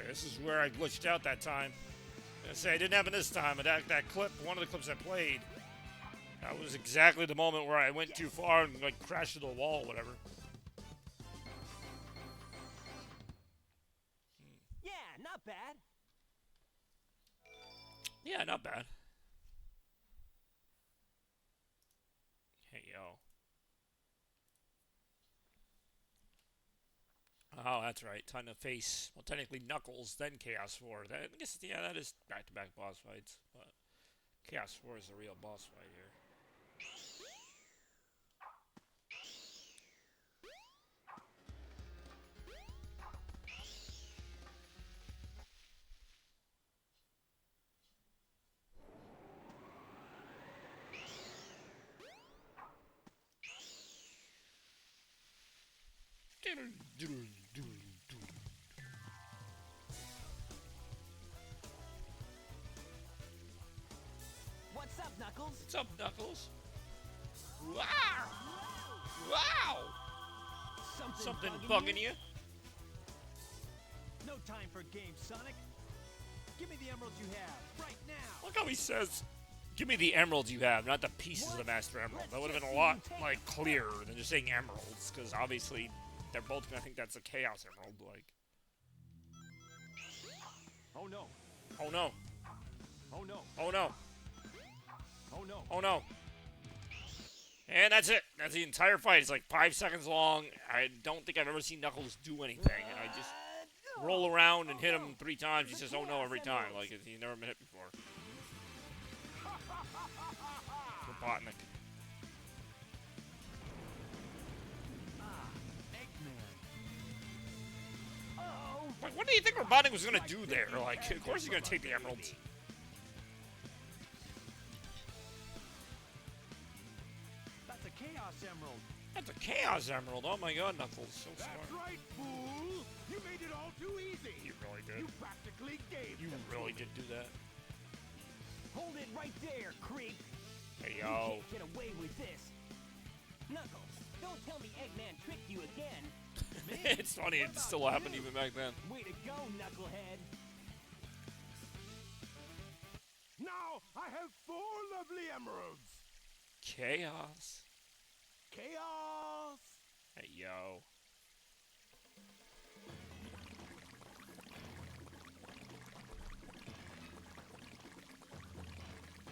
This is where I glitched out that time. I say it didn't happen this time, but that clip, one of the clips I played, that was exactly the moment where I went too far and like crashed into a wall or whatever. Yeah, not bad. Yeah, not bad. Hey, yo. Oh, that's right. Time to face, well, technically Knuckles, then Chaos 4. That, I guess, yeah, that is back-to-back boss fights, but Chaos 4 is the real boss fight here. What's up, Knuckles? What's up, Knuckles? Wow! Wow! Something bugging you? No time for games, Sonic. Give me the emeralds you have right now. Look how he says, "Give me the emeralds you have," not the pieces of the Master Emerald. That would have been a lot like clearer than just saying emeralds, because obviously they're both gonna think that's a Chaos Emerald. Like, oh no! oh no! Oh no! Oh no! Oh no! Oh no! And that's it. That's the entire fight. It's like 5 seconds long. I don't think I've ever seen Knuckles do anything. And I just roll around and hit him 3 times. He says, "Oh no," every time. Like, he's never been hit before. Robotnik. Like, what do you think Robotnik was going to do there? Like, of course he's going to take the emeralds. Chaos Emerald. That's a Chaos Emerald. Oh my God, Knuckles. So That's smart. right, fool. You made it all too easy. You really did. You practically gave You them to really me. did do that. Hold it right there, creep. Hey, You yo. can't get away with this. Knuckles, don't tell me Eggman tricked you again. It's funny, it still happened even back then. Way to go, Knucklehead. Now I have 4 lovely emeralds. Chaos. Chaos. Hey, yo.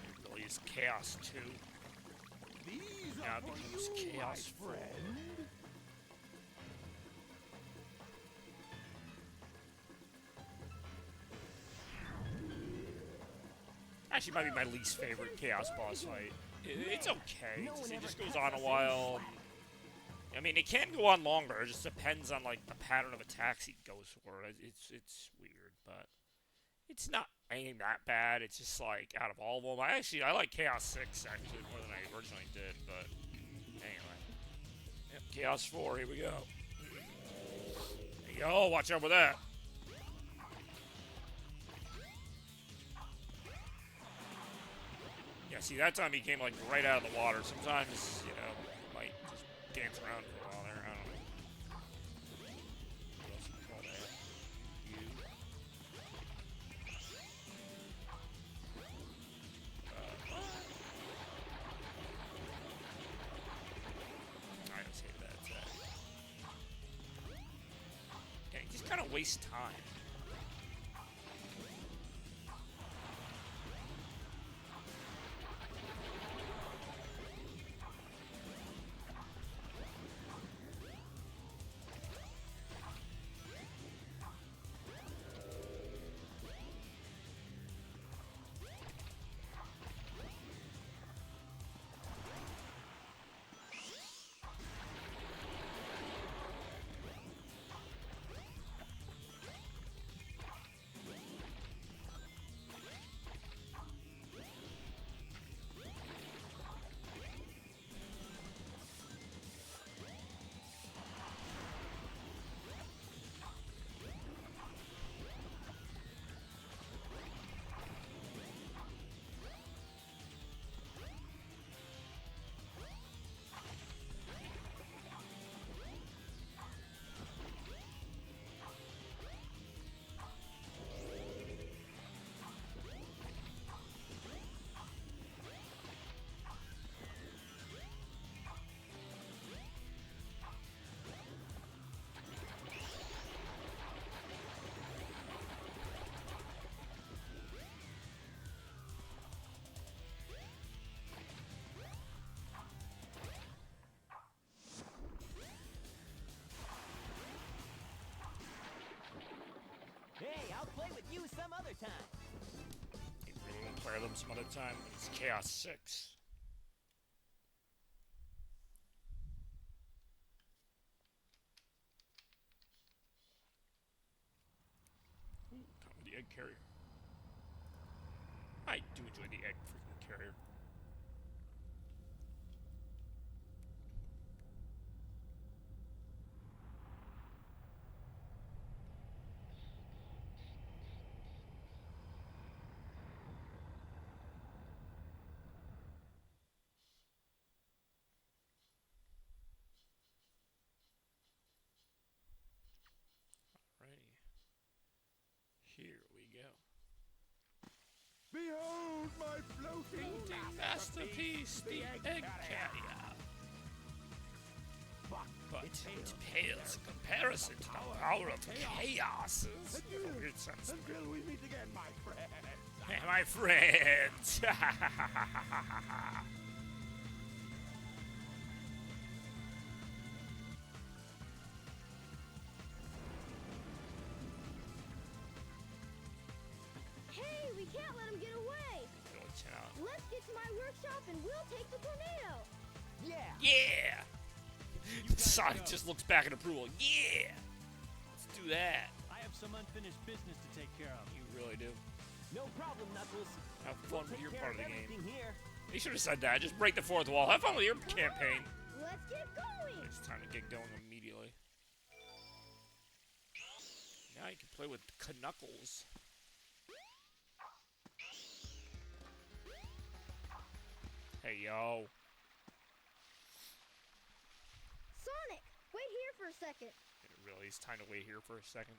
It really is Chaos 2. These Now are it for becomes you, Chaos my 4. friend. Actually, might be my least favorite Chaos boss fight. It's okay. No one It ever just goes cuts on a us any while. slack. I mean, it can go on longer. It just depends on like the pattern of attacks he goes for. It's weird, but it's not ain't that bad. It's just like out of all of them, I like Chaos 6 actually more than I originally did. But anyway, yep, Chaos 4. Here we go. There you go. Watch out with that. Yeah, see, that time he came like right out of the water. Sometimes, you know, he might just dance around for a while there. I don't know. What else you call that? You. I just hate that attack. Yeah, he just kind of wastes time. Hey, I'll play with you some other time. We'll play them some other time. It's Chaos 6. Ooh, come with the egg carrier. I do enjoy the egg freaking carrier. Alrighty. Here we go. Behold my floating Masterpiece, the egg carrier. But it pales in comparison to the power of chaos. Weird sense. Until we meet again, my friend. My friends. Hey, we can't let him get away. Let's get to my workshop and we'll take the tornado. Yeah. Yeah. Sonic just looks back in approval. Yeah. Let's do that. I have some unfinished business to take care of. You really do. No problem, Knuckles. Have fun with your part of the game. Here. They should have said that. Just break the fourth wall. Have fun with your campaign. Let's get going. It's time to get going immediately. Now you can play with Knuckles. Hey, yo. Sonic, wait here for a second. It really is time to wait here for a second.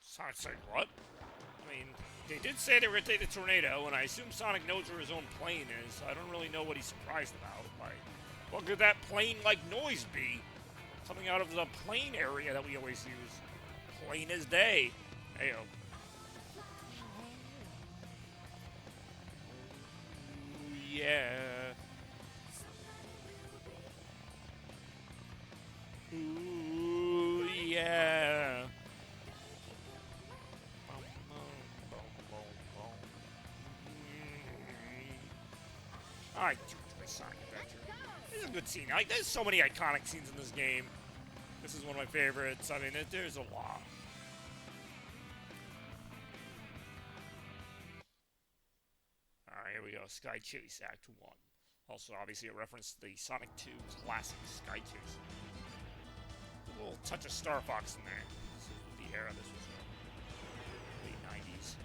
Sonic's like, what? I mean, they did say they were going to take the tornado, and I assume Sonic knows where his own plane is, so I don't really know what he's surprised about. Like, what could that plane-like noise be? Coming out of the plane area that we always use. Plain as day. Heyo. Ooh, yeah. Ooh, yeah. I do enjoy Sonic Adventure. This is a good scene. There's so many iconic scenes in this game. This is one of my favorites. I mean, there's a lot. Alright, here we go. Sky Chase Act 1. Also, obviously, a reference to the Sonic 2 classic Sky Chase. A little touch of Star Fox in there. This is the era this was in. Late 90s.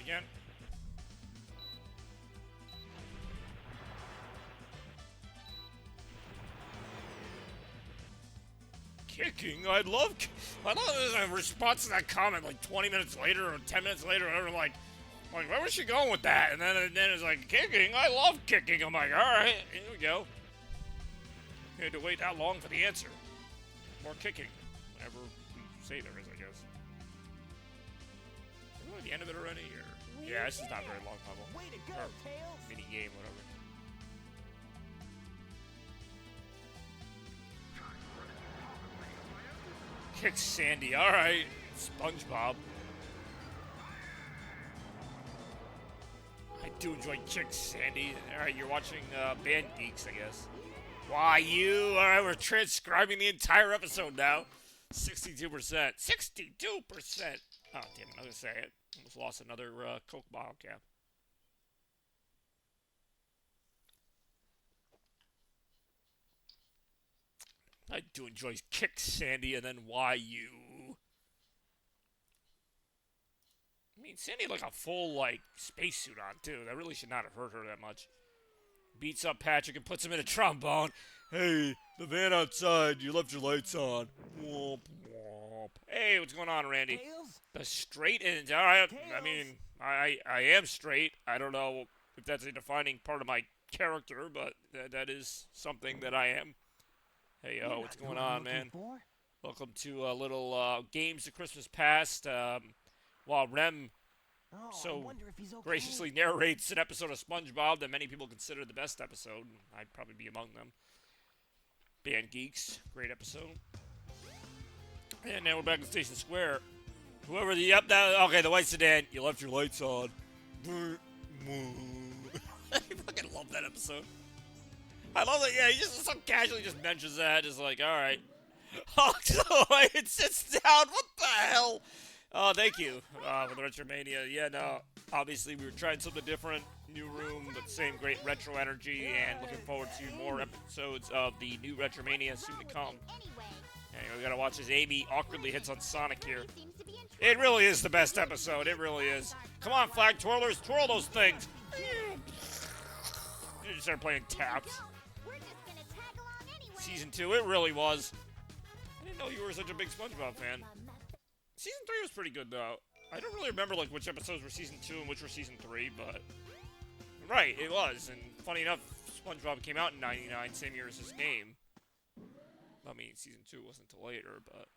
Again. Kicking? I love there's a response to that comment like 20 minutes later or 10 minutes later or whatever, like where was she going with that? And then it's like, kicking? I love kicking. I'm like, alright, here we go. You had to wait that long for the answer. More kicking. Whatever we say there is, I guess. Are we at the end of it already? Or? Yeah, this is not a very long level. Way to go, Tails! Mini game, whatever. Kick Sandy, alright. SpongeBob. I do enjoy Kick Sandy. Alright, you're watching Band Geeks, I guess. Why, you? Alright, we're transcribing the entire episode now. 62%. 62%! Oh, damn it, I was gonna say it. Almost lost another Coke bottle cap. I do enjoy Kick Sandy and then why you? I mean, Sandy had like a full spacesuit on too. That really should not have hurt her that much. Beats up Patrick and puts him in a trombone. Hey, the van outside, you left your lights on. Womp womp. Hey, what's going on, Randy? Tails? The straight and I mean, I am straight. I don't know if that's a defining part of my character, but that is something that I am. Hey, yo, what's going on, man? Welcome to a little Games of Christmas Past, while Rem so graciously narrates an episode of SpongeBob that many people consider the best episode. I'd probably be among them. Band Geeks, great episode. And now we're back in Station Square. Whoever the the white sedan, you left your lights on. I fucking love that episode. I love that. Yeah, he just so casually just mentions that. Just like, all right. It sits down. What the hell? Oh, thank you for the Retromania. Yeah, no. Obviously, we were trying something different. New room, but same great retro energy, and looking forward to more episodes of the new Retromania soon to come. And we gotta watch as Amy awkwardly hits on Sonic here. It really is the best episode. It really is. Come on, flag twirlers, twirl those things. You start playing taps. Season 2, it really was. I didn't know you were such a big SpongeBob fan. Season 3 was pretty good, though. I don't really remember like which episodes were Season 2 and which were Season 3, but... Right, it was. And funny enough, SpongeBob came out in '99, same year as this game. I mean, Season 2 wasn't until later, but...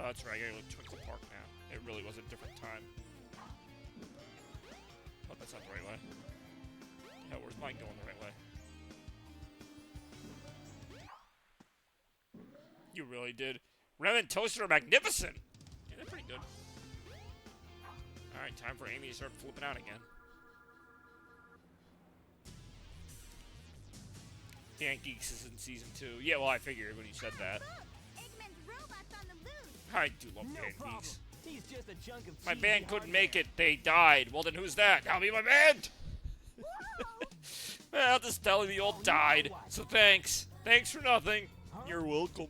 that's right, I gotta go to Twinkle Park now. It really was a different time. Oh, that's not the right way. Yeah, where's mine going the right way? You really did. Rem and Toaster are magnificent! Yeah, they're pretty good. Alright, time for Amy to start flipping out again. Dan Geeks is in Season 2. Yeah, well, I figured when you said that. I do love Dan Geeks. My band couldn't make it. They died. Well, then who's that? I'll be my band! Well, just telling me you all died. So thanks. Thanks for nothing. You're welcome.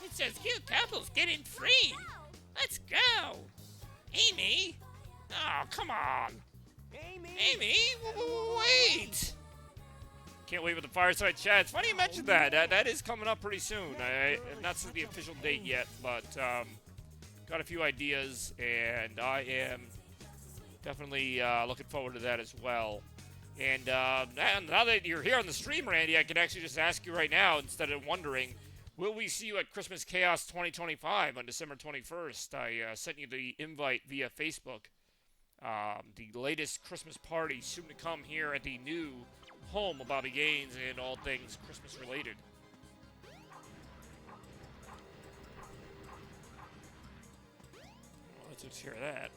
It says cute couples getting free. Let's go. Amy? Oh, come on. Amy, wait! Can't wait for the fireside chat. It's funny you mentioned that. That is coming up pretty soon. I have not seen the official date yet, but got a few ideas, and I am definitely looking forward to that as well. And now that you're here on the stream, Randy, I can actually just ask you right now, instead of wondering, will we see you at Christmas Chaos 2025 on December 21st? I sent you the invite via Facebook. The latest Christmas party soon to come here at the new home of Bobby Gaines and all things Christmas related. Well, let's just hear that.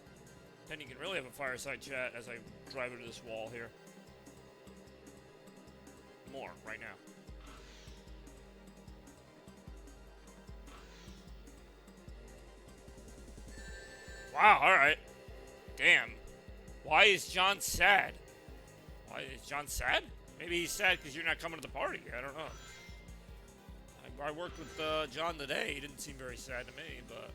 Then you can really have a fireside chat as I drive into this wall here. More right now. Wow, alright. Damn. Why is John sad? Why is John sad? Maybe he's sad because you're not coming to the party. I don't know. I worked with John today. He didn't seem very sad to me, but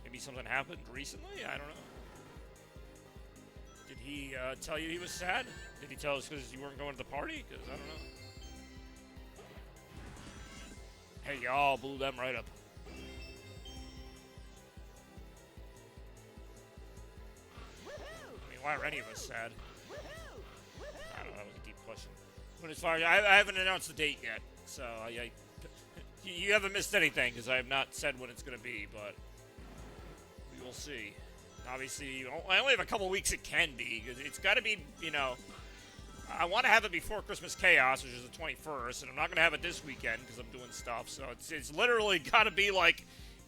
maybe something happened recently? I don't know. Did he tell you he was sad? Did he tell us because you weren't going to the party? Because I don't know. Hey, y'all blew them right up. Why are any of us sad? I don't know, that was a deep question. But as far as I haven't announced the date yet, so you haven't missed anything because I have not said when it's going to be, but we will see. Obviously, I only have a couple weeks it can be because it's got to be, you know, I want to have it before Christmas Chaos, which is the 21st, and I'm not going to have it this weekend because I'm doing stuff, so it's literally got to be like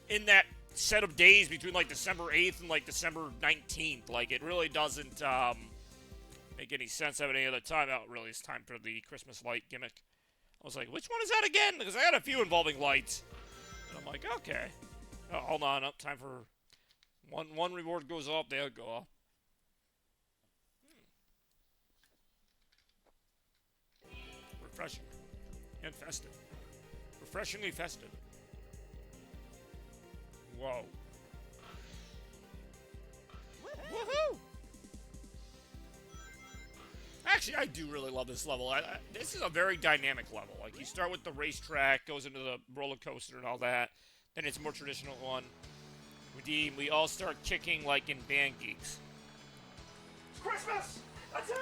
in that set of days between like December 8th and like December 19th. Like it really doesn't make any sense at any other time. Oh, really, it's time for the Christmas light gimmick. I was like, which one is that again? Because I got a few involving lights. And I'm like, okay. Oh, hold on, up. Time for one reward goes off, they'll go off. Refreshing and festive. Refreshingly festive. Whoa. Woohoo! Actually, I do really love this level. This is a very dynamic level. Like, you start with the racetrack, goes into the roller coaster and all that. Then it's a more traditional one. We all start kicking like in Band Geeks. Christmas!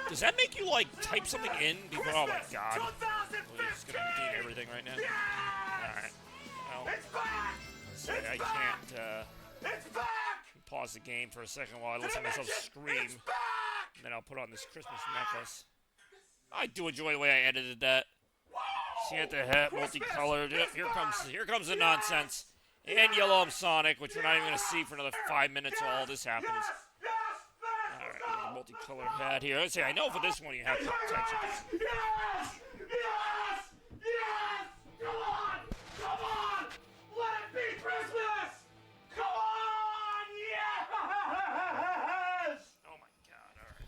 Does that make you, like, type something in before? Oh, my God. We're just going to redeem everything right now. Alright. Well, It's back! see, I can't, It's back! pause the game for a second while I listen to myself scream. It's back! And then I'll put on this Christmas necklace. I do enjoy the way I edited that. Santa hat, multicolored. Yep, here comes the nonsense. And Yellow Sonic, which we're not even going to see for another 5 minutes while all this happens. Alright, the multicolored hat here. Let's see, I know for this one you have to touch it. Yes! Yes! Yes! Come on! Come on! Let it be Christmas! Come on! Yes! Oh my God, alright.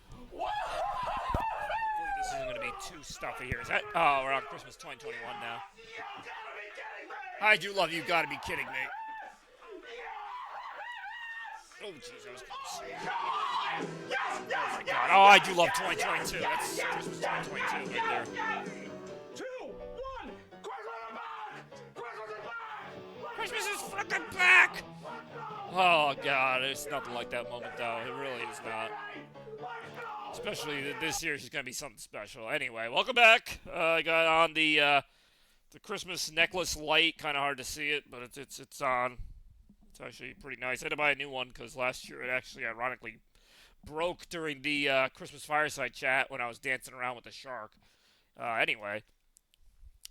Hopefully this isn't going to be too stuffy here. Is that? Oh, we're on Christmas 2021 now. You gotta be kidding me! I do love you, gotta be kidding me. Oh, jeez, that was close. Yes! Yes! Yes! God. Oh, I do love 2022. That's Christmas 2022 right there. 2, 1! Christmas is back! Christmas is back! Christmas is fucking back! Oh, God, it's nothing like that moment, though. It really is not. Especially this year is going to be something special. Anyway, welcome back. I got on the Christmas necklace light. Kind of hard to see it, but it's on. It's actually pretty nice. I had to buy a new one because last year it actually ironically broke during the Christmas fireside chat when I was dancing around with the shark. Anyway.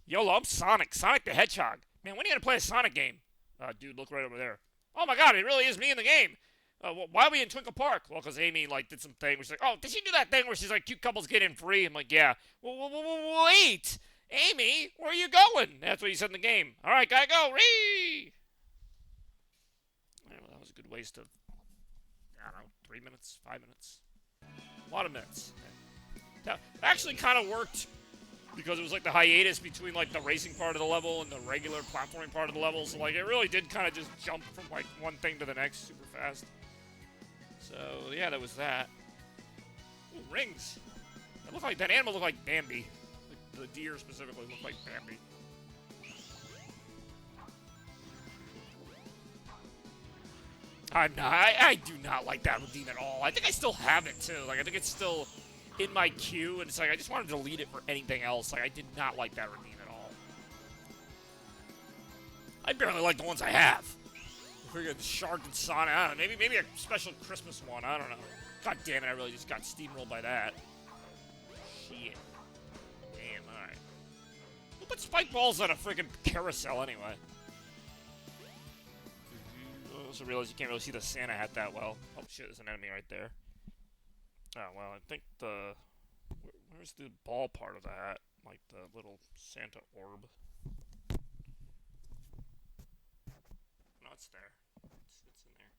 YOLO, I'm Sonic. Sonic the Hedgehog. Man, when are you going to play a Sonic game? Dude, look right over there. Oh my God, it really is me in the game. Why are we in Twinkle Park? Well, because Amy, like, did some thing where she's like, oh, did she do that thing where she's like, cute couples get in free? I'm like, yeah. Wait! Amy, where are you going? That's what you said in the game. All right, gotta go. Ree! Well, that was a good waste of, I don't know, 3 minutes, 5 minutes. A lot of minutes. That actually kind of worked because it was like the hiatus between like the racing part of the level and the regular platforming part of the level. So like it really did kind of just jump from like one thing to the next super fast. So yeah, that was that. Ooh, rings. That animal looked like Bambi. The deer specifically looked like Bambi. I do not like that redeem at all. I think I still have it too. Like I think it's still in my queue, and it's like I just wanted to delete it for anything else. Like I did not like that redeem at all. I barely like the ones I have. Freaking Shark and Sonic. I don't know. Maybe a special Christmas one. I don't know. God damn it! I really just got steamrolled by that. Shit. Damn. All right. Who put spike balls on a freaking carousel anyway? I also realize you can't really see the Santa hat that well. Oh shit! There's an enemy right there. Oh, well, I think where's the ball part of the hat? Like the little Santa orb. No, it's there. It's in there.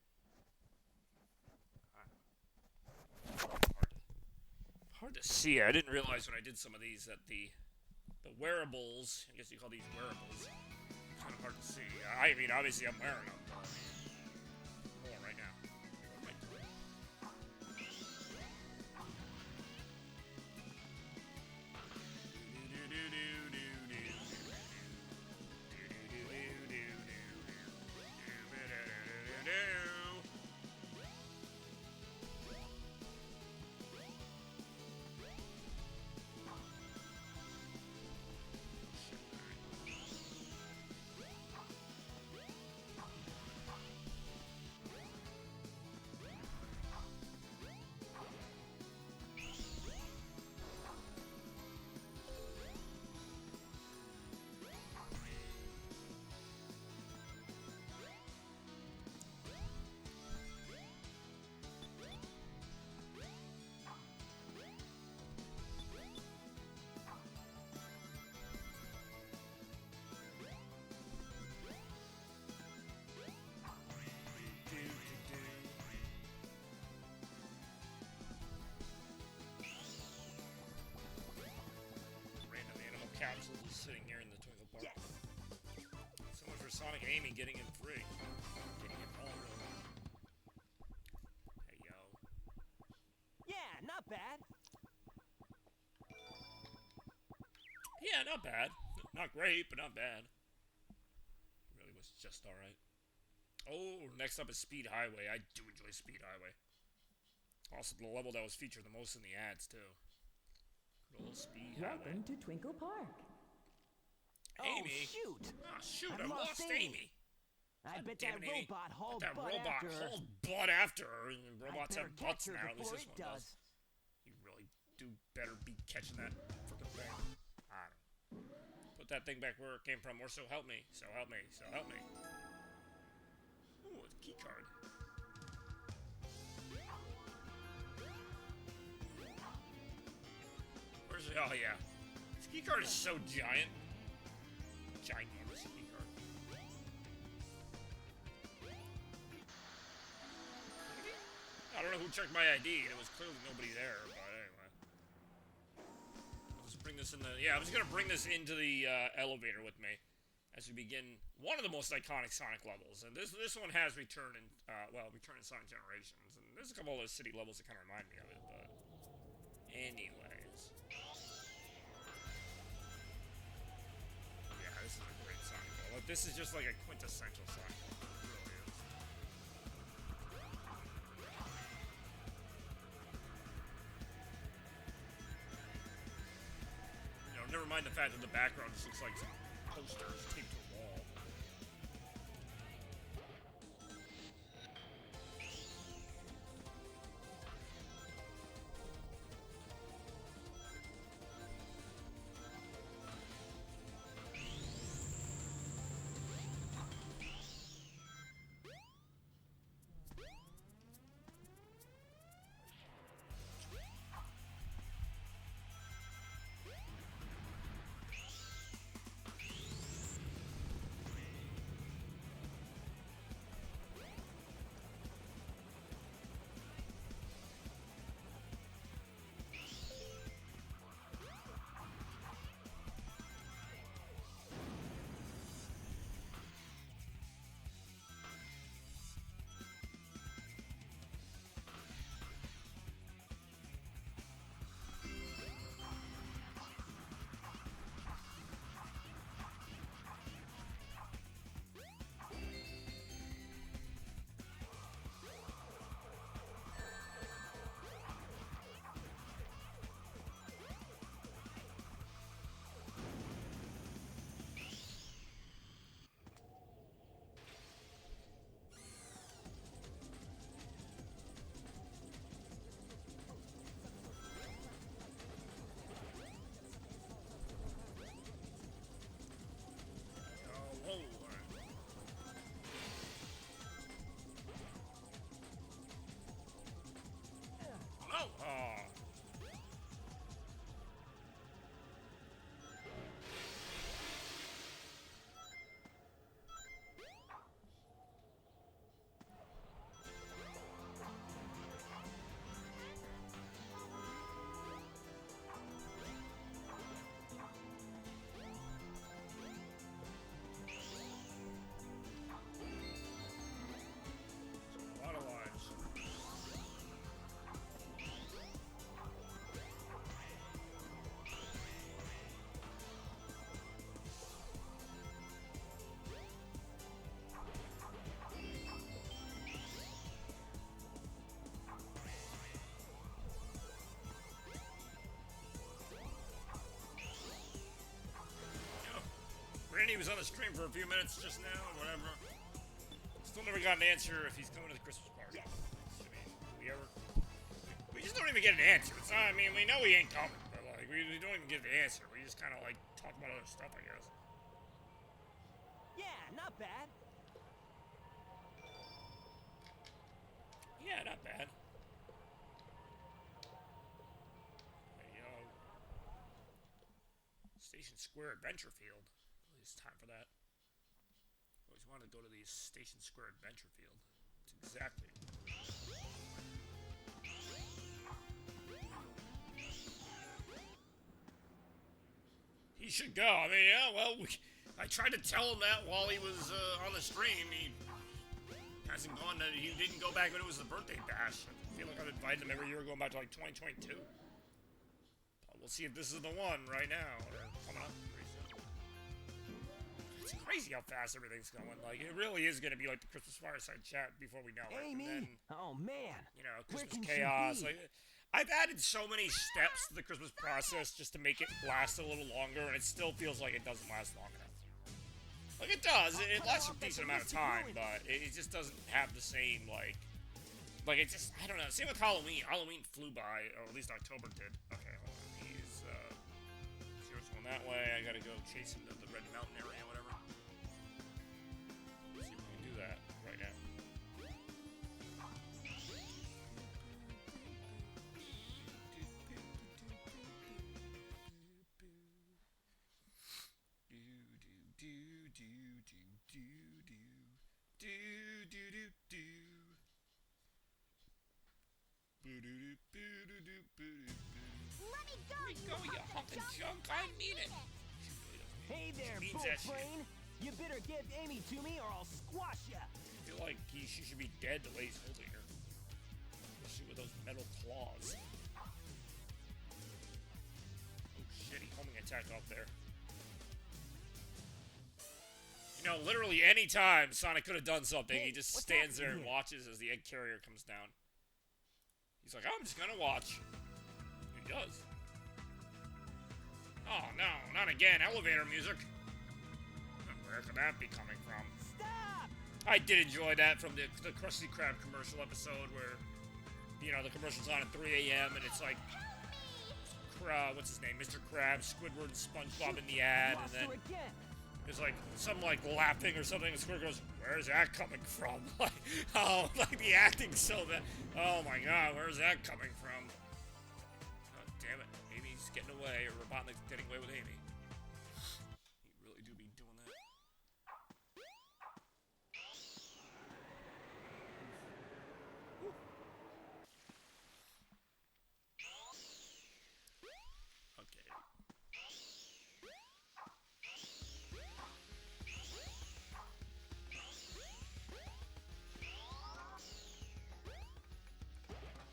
Hard to see. I didn't realize when I did some of these that the wearables, I guess you call these wearables, kind of hard to see. I mean, obviously I'm wearing them. More right now. Capsules just sitting here in the Twinkle Park. Yes. So much for Sonic and Amy getting in free. Getting it all really. Hey, yo. Yeah, not bad. Yeah, not bad. Not great, but not bad. Really was just alright. Oh, next up is Speed Highway. I do enjoy Speed Highway. Also, the level that was featured the most in the ads, too. Good old Speed Highway. Welcome to Twinkle Park. Amy? Oh, shoot! Oh, shoot, I've I lost Amy. I bet damn that it, Amy. robot hauled That butt robot after her. hauled butt after her. And robots I have better butts catch her now, at least before this it one does. You really do better be catching that freaking thing. I don't know. Put that thing back where it came from, or so help me. So help me. So help me. Ooh, a key card. Where's it? Oh, yeah. This key card is so giant. Ginormous key card. I don't know who checked my ID. There was clearly nobody there, but anyway. Let's bring this in the... Yeah, I'm just going to bring this into the elevator with me as we begin one of the most iconic Sonic levels. And this one has Return in Sonic Generations. And there's a couple of those city levels that kind of remind me of it, but... Anyways. Yeah, this is a great Sonic level. This is just like a quintessential Sonic level. Never mind the fact that the background just looks like some posters taped to a wall. Randy was on the stream for a few minutes just now, or whatever. Still never got an answer if he's coming to the Christmas party. I mean, we just don't even get an answer. It's not, I mean, we know he ain't coming, but like, we don't even get the answer. We just kind of like talk about other stuff, I guess. Yeah, not bad. Yeah, not bad. Station Square Adventure Field. It's time for that. Always wanted to go to the Station Square Adventure Field. It's exactly. He should go. I mean, yeah, well, I tried to tell him that while he was on the stream. He hasn't gone. He didn't go back when it was the birthday bash. I feel like I've invited him every year going back to like 2022. But we'll see if this is the one right now or coming up pretty soon. it's crazy how fast everything's going. Like, it really is going to be like the Christmas Fireside Chat before we know it. Amy? And then, Oh, man. you know, Christmas chaos. Like, I've added so many steps to the Christmas process just to make it last a little longer, and it still feels like it doesn't last long enough. Like, it does. It lasts a decent amount of time, but it just doesn't have the same, like, it just, I don't know. Same with Halloween. Halloween flew by, or at least October did. Okay, hold on. He's, Zero's going that way. I gotta go chase him to the Red Mountain area, whatever. Let's see if we can do that right now. Let me go, you humping junk. I mean it. Hey there, Means bull that shit. train. You better give Amy to me or I'll squash ya. I feel like she should be dead the way he's holding her. Especially with those metal claws. Oh shit, he homing attack up there. You know, literally any time Sonic could have done something, he just stands there and watches as the egg carrier comes down. He's like, I'm just gonna watch. He does. Oh no, not again. Elevator music. Where could that be coming from? Stop! I did enjoy that from the Krusty Krab commercial episode where, you know, the commercial's on at 3 a.m. and it's like, what's his name? Mr. Krabs, Squidward, and SpongeBob in the ad, and then there's like some like laughing or something, and Squidward goes, "Where's that coming from?" Like, oh, like the acting's so bad. Oh my God, where's that coming from? Oh damn it, Amy's getting away, or Robotnik's getting away with Amy. You really do be doing that. Okay.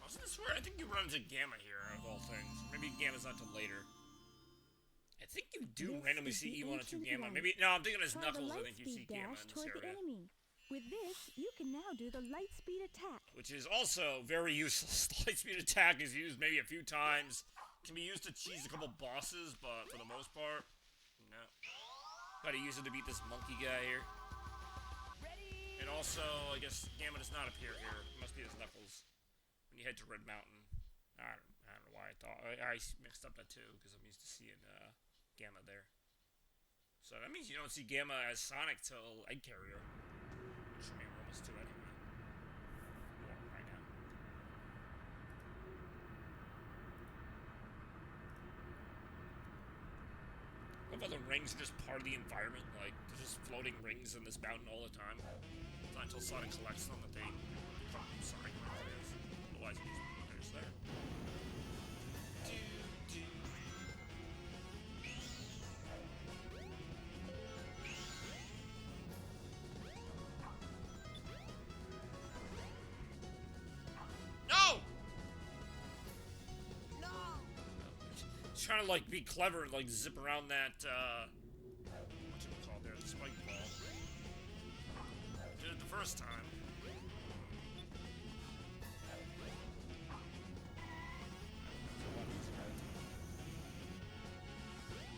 Wasn't this where I think you run into Gamma here, of all things? Maybe Gamma's not till later. I think you do randomly see E1 and 2 Gamma. Maybe, no, I'm thinking it's Try Knuckles. the I think you see lightspeed Gamma dash in this toward the area. enemy. With this, you can now do the lightspeed attack. Which is also very useless. The lightspeed attack is used maybe a few times. Can be used to cheese a couple bosses, but for the most part, no. Gotta use it to beat this monkey guy here. And also, I guess Gamma does not appear here. It must be his Knuckles. When you head to Red Mountain. I don't know why I thought. I mixed up that too, because I'm used to seeing Gamma there. So that means you don't see Gamma as Sonic till Egg Carrier. Which I mean, we're almost to anyway. Right now. I love how the rings are just part of the environment. Like, there's just floating rings in this mountain all the time. It's not until Sonic collects them that they become Sonic rings. Otherwise, they're just there. Trying to like be clever and like zip around that what you call there, the spike ball. Did it the first time.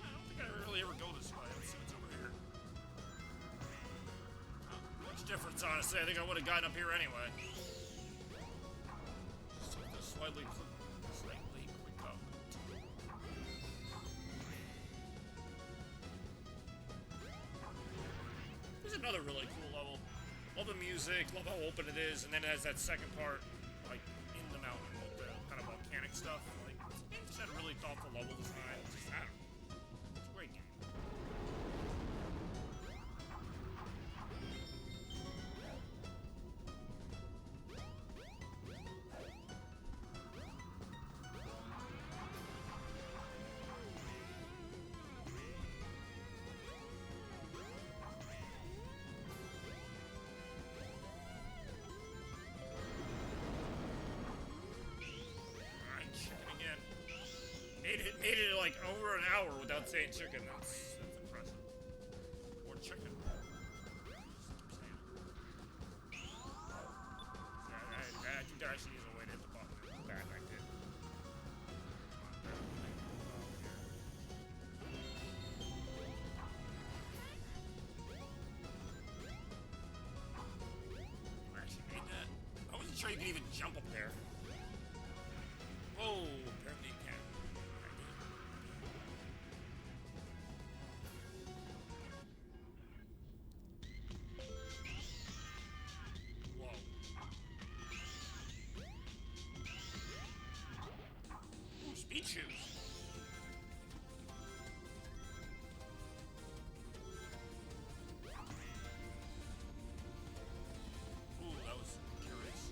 I don't think I really ever go this way. Let's see what's over here. Much difference, honestly. I think I would have gotten up here anyway. Just slightly quick up. Another really cool level. Love the music, love how open it is, and then it has that second part, like, in the mountain with the kind of volcanic stuff. Like, it's had a really thoughtful level design. It's just, I don't know. It's a great game. Made it like over an hour without saying chicken. That's impressive. More chicken. I think there actually is a way to hit the button back like that. I actually made that. I wasn't sure you could even jump up there. Oh, apparently you can. Speed shoes. Ooh, that was curious.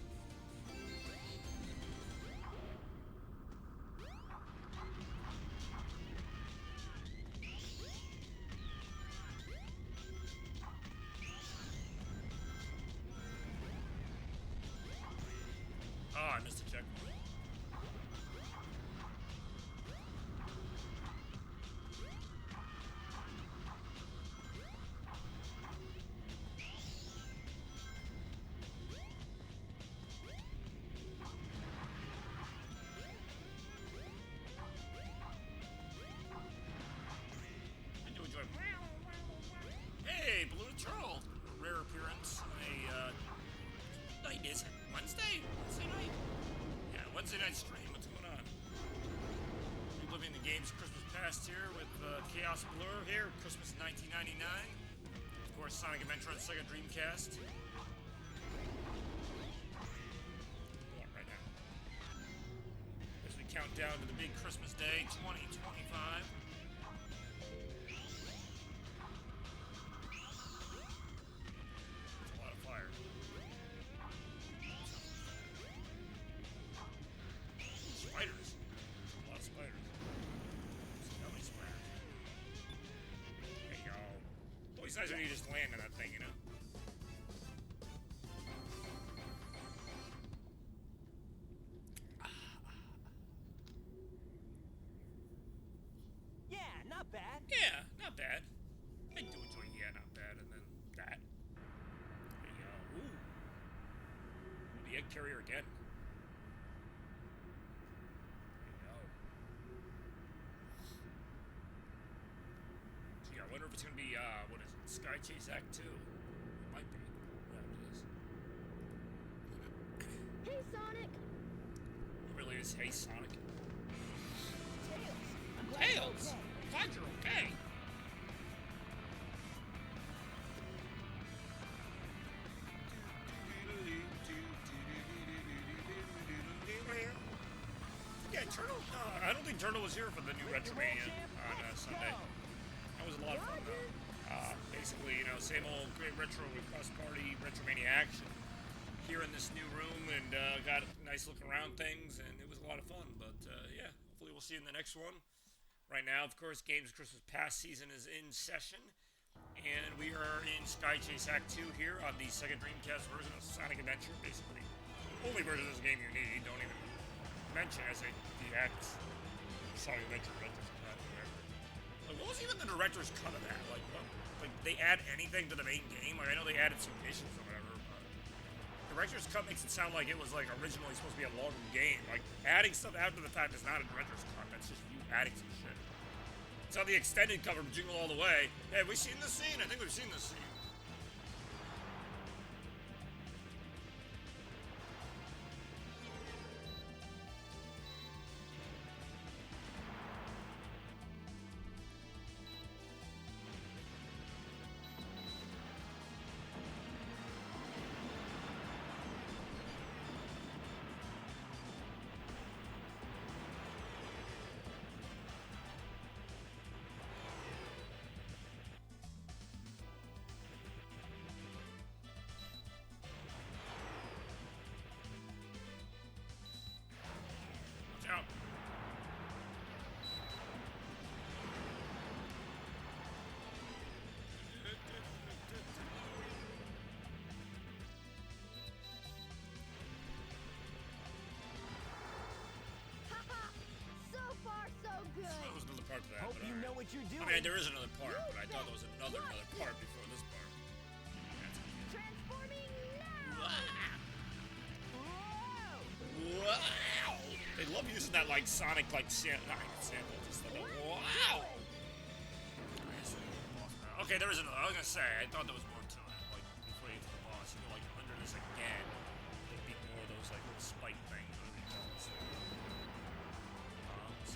Oh, I missed a checkpoint. Hey, Blue Turtle! Rare appearance on a, night is it? Wednesday? Wednesday night? Yeah, Wednesday night stream. What's going on? Reliving the game's Christmas past here with Chaos Blur here, Christmas 1999. Of course, Sonic Adventure on SEGA Dreamcast. Right now. As we count down to the big Christmas day, 2025. It's nice when you just land on that thing, you know? Yeah, not bad. Yeah, not bad. I do enjoy not bad, and then that. There you go. Ooh. The egg carrier again. There you go. Gee, I wonder if it's gonna be, what is it? Sky Chase Act 2. It might be. Yeah, it is. Hey, Sonic! It really is Hey Sonic. Tails! Tails! I'm glad you're okay. Yeah, Turtle. I don't think Turtle was here for the new Retromania on Sunday. That was a lot of fun, though. Basically, you know, same old great retro request party, Retromania action here in this new room, and got a nice look around things, and it was a lot of fun. But yeah, hopefully we'll see you in the next one. Right now, of course, Games Christmas Pass season is in session, and we are in Sky Chase Act 2 here on the SEGA Dreamcast version of Sonic Adventure. Basically, the only version of this game you need. Don't even mention as the act Sonic Adventure Director's Cut. Like, what was even the director's cut of that? Like, what? Like, they add anything to the main game? Like, I know they added some missions or whatever, but director's cut makes it sound like it was, like, originally supposed to be a longer game. Like, adding stuff after the fact is not a director's cut. That's just you adding some shit. It's on the extended cover of Jingle All the Way. Hey, have we seen this scene? I think we've seen this scene. to that. Hope but you know what you're doing. I mean, there is another part, but I thought there was another part before this part. Transforming now! Whoa! Wow! They love using that like Sonic like sample, just like a wow! Okay, there is another. I was gonna say, I thought there was more to it. Like before you get to the boss, you go like under this again. There'd be more of those like little spike things. Bombs.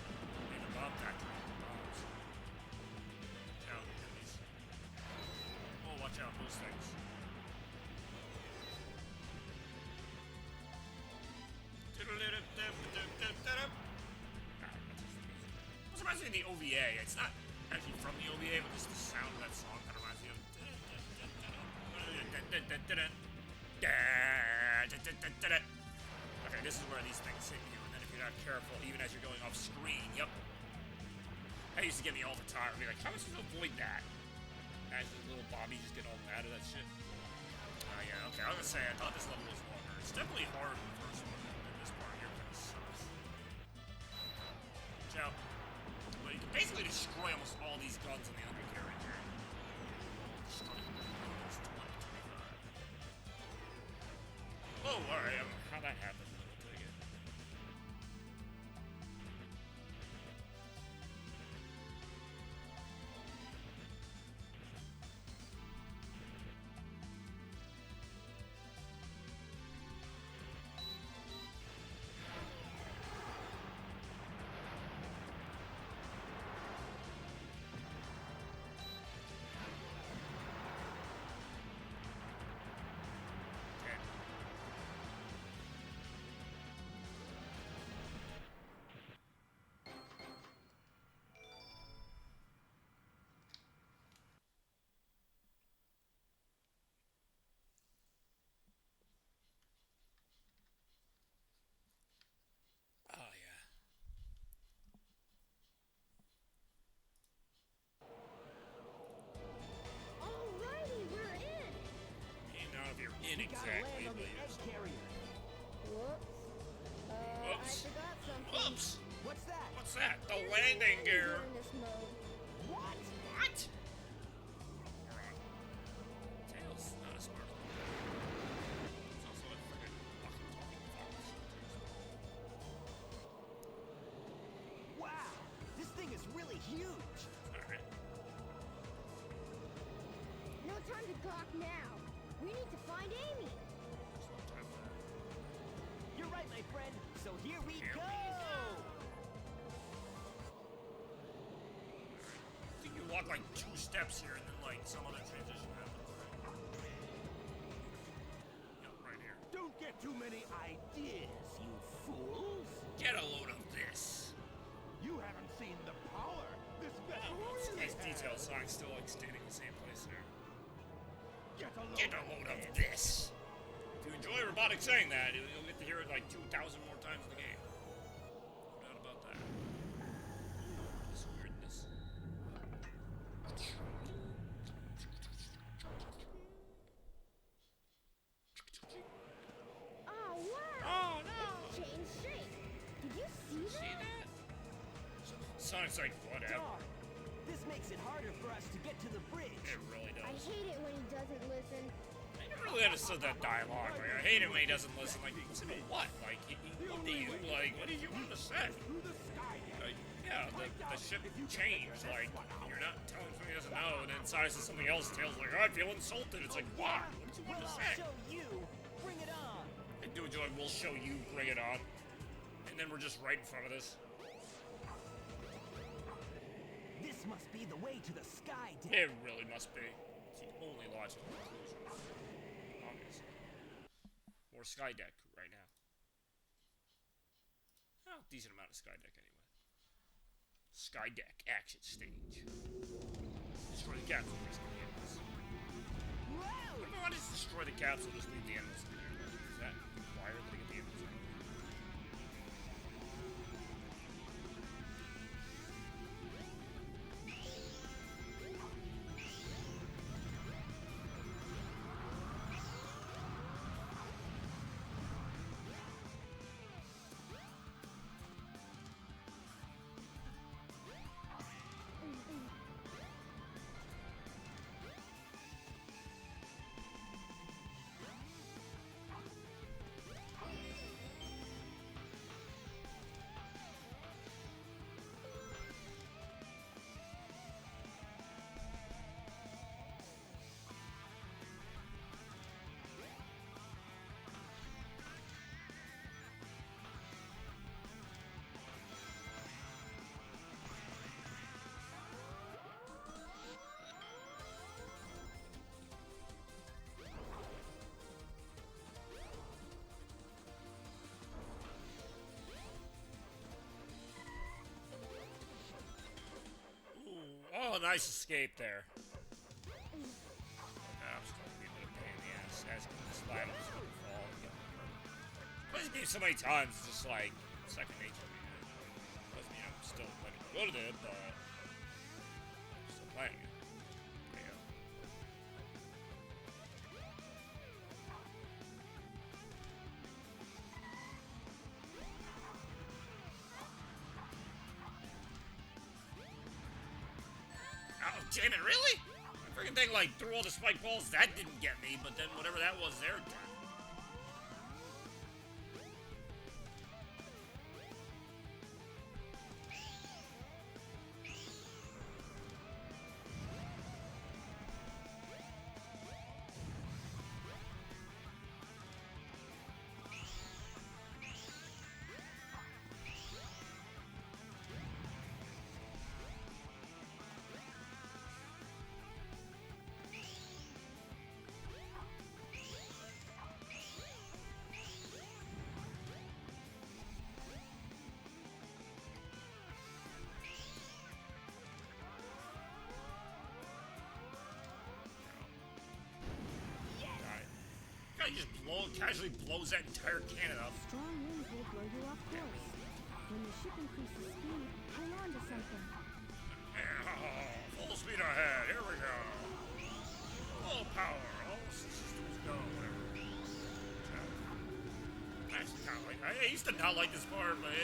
Maybe the bomb factory. Bombs. Watch out, enemies. Oh, watch out, those things. This reminds me of the OVA. It's not actually from the OVA, but just the sound of that song kind of reminds me of. Okay, this is where these things hit you, and then if you're not careful, even as you're going off screen, yep. That used to get me all the time. I'd be like, how am I supposed to avoid that? Imagine the little Bobby just getting all mad at that shit. Yeah, okay, I was gonna say, I thought this level was longer. It's definitely harder than the first one, and this part here kind of sucks. Watch out. But you can basically destroy almost all these guns in the undercarriage here. Destroy them. It's 20, 25. Oh, alright, I don't know how that happened. I'll take it. Oh, yeah. Alrighty, we're in! You know if you're in We gotta exactly, land on but the egg carrier. Whoops. I Whoops. forgot something. Whoops! What's that? What's that? The There's landing no gear! in this mode. What? What? Tails, not a smart. It's also a friggin' fucking talking fox. Wow, this thing is really huge. Alright. No time to gawk now. We need to find Amy. There's no time for that. You're right, my friend. So here we Here go. I think you walk like 2 steps here and then like some other transition happens. Yep, right here. Don't get too many ideas, you fools. Get a load of this. You haven't seen the power this vessel It's really nice has. detailed song still like standing in the same place there. Get a load, Get a load of this. If you enjoy robotics saying that, you'll get to hear it like 2,000 more times in the game. No doubt about that. This weirdness. Oh, wow. Oh no! It's changed shape. Did you see See that? that? Sonic's like, whatever. Darn. This makes it harder for us to get to the bridge. It really I does. hate it when he doesn't listen. I never really understood that dialogue. Like, I hate it when he doesn't listen. Like, listen to what? Like, he looked at you, like, what did you want to say? Through the sky. Like, yeah, the ship changed. Like, you're not telling something he doesn't know, and then Sonic says something else. Tails like, oh, I feel insulted. It's like, what? What did you want Well, to I'll say? show you. Bring it on. I do enjoy, we'll show you, bring it on. And then we're just right in front of this. This must be the way to the sky deck. It really must be. It's the only logical conclusion. Obviously. Or Skydeck right now. Oh, decent amount of Skydeck anyway. Skydeck action stage. Destroy the capsule, basically. Yes. Whoa! What if I want to just destroy the capsule, just leave the animals in there? Is that required to get the animals in? nice escape there. I'm still gonna be a little pain in the ass as the slide was gonna fall. Played this game so many times, it's just like second nature. Doesn't mean I'm still letting go to it, but I'm still playing it. There you go. Oh, damn it, really? The freaking thing, like, threw all the spike balls. That didn't get me, but then whatever that was there did. He just casually blows that entire cannon up. Strong winds will blow you off course. When the ship increases speed, hang on to something. Full speed ahead. Here we go. Full power. All systems go. That's kind of like, I used to not like this part, but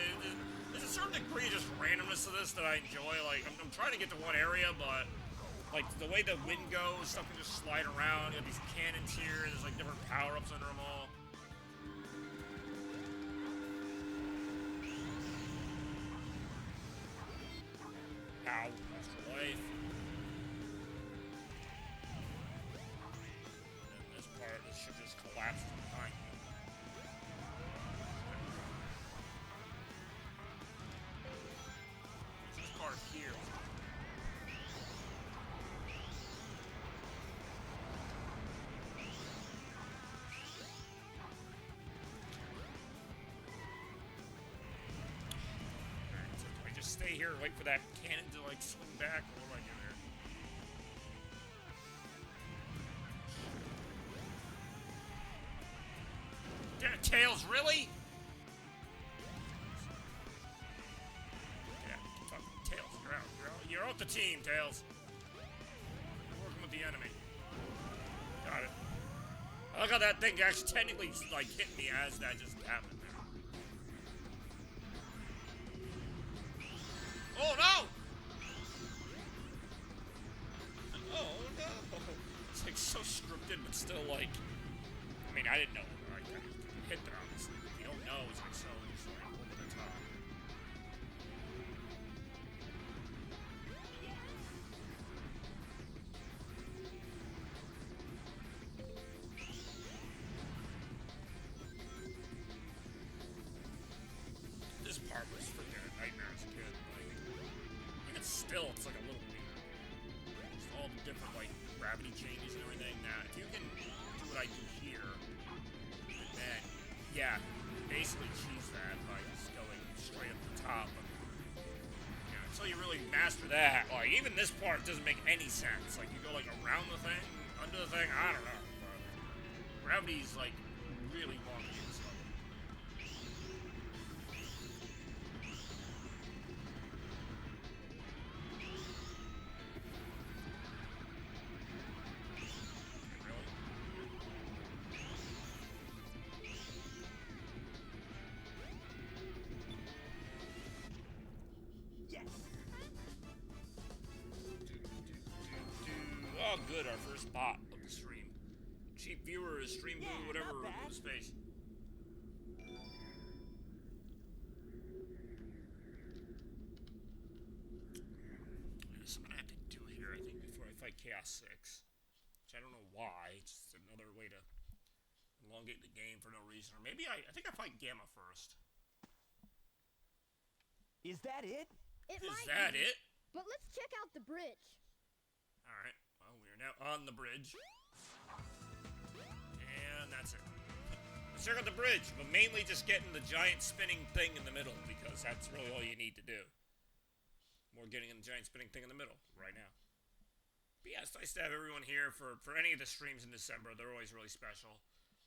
there's a certain degree of just randomness to this that I enjoy. Like, I'm trying to get to one area, but like the way the wind goes, stuff can just slide around. You have these cannons here. There's like different power-ups under them all. Ow, that's the life. And then this part, this should just collapse from behind me. This part here. Stay here, wait for that cannon to like swing back, or what do I do here? Damn it, Tails, really? Yeah, fucking Tails, you're out. You're out the team, Tails. You're working with the enemy. Got it. I like how that thing actually technically like hit me as that just happened. Oh no! Oh no! It's like so scripted, but still like. I mean, I didn't know. I hit that obviously. If you don't know, it's like so just like over the top. This part was freaking a nightmare as a kid. Still, it's like a little weird. Just all the different, like, gravity changes and everything. Now, if you can do what I do here, then, yeah, basically cheese that by just going straight up the top. Yeah, until you really master that, like, even this part doesn't make any sense. Like, you go, like, around the thing, under the thing, I don't know. But gravity's, like, really wonky and stuff. Oh, good, our first bot of the stream. Cheap viewer is stream blue, whatever, blue space. There's something I have to do here, I think, before I fight Chaos 6. Which I don't know why. It's just another way to elongate the game for no reason. Or maybe I think I fight Gamma first. Is that it? Is that it? But let's check out the bridge. Alright, well, we are now on the bridge. And that's it. Let's check out the bridge, but mainly just getting the giant spinning thing in the middle, because that's really all you need to do. More getting in the giant spinning thing in the middle right now. But yeah, it's nice to have everyone here for any of the streams in December. They're always really special.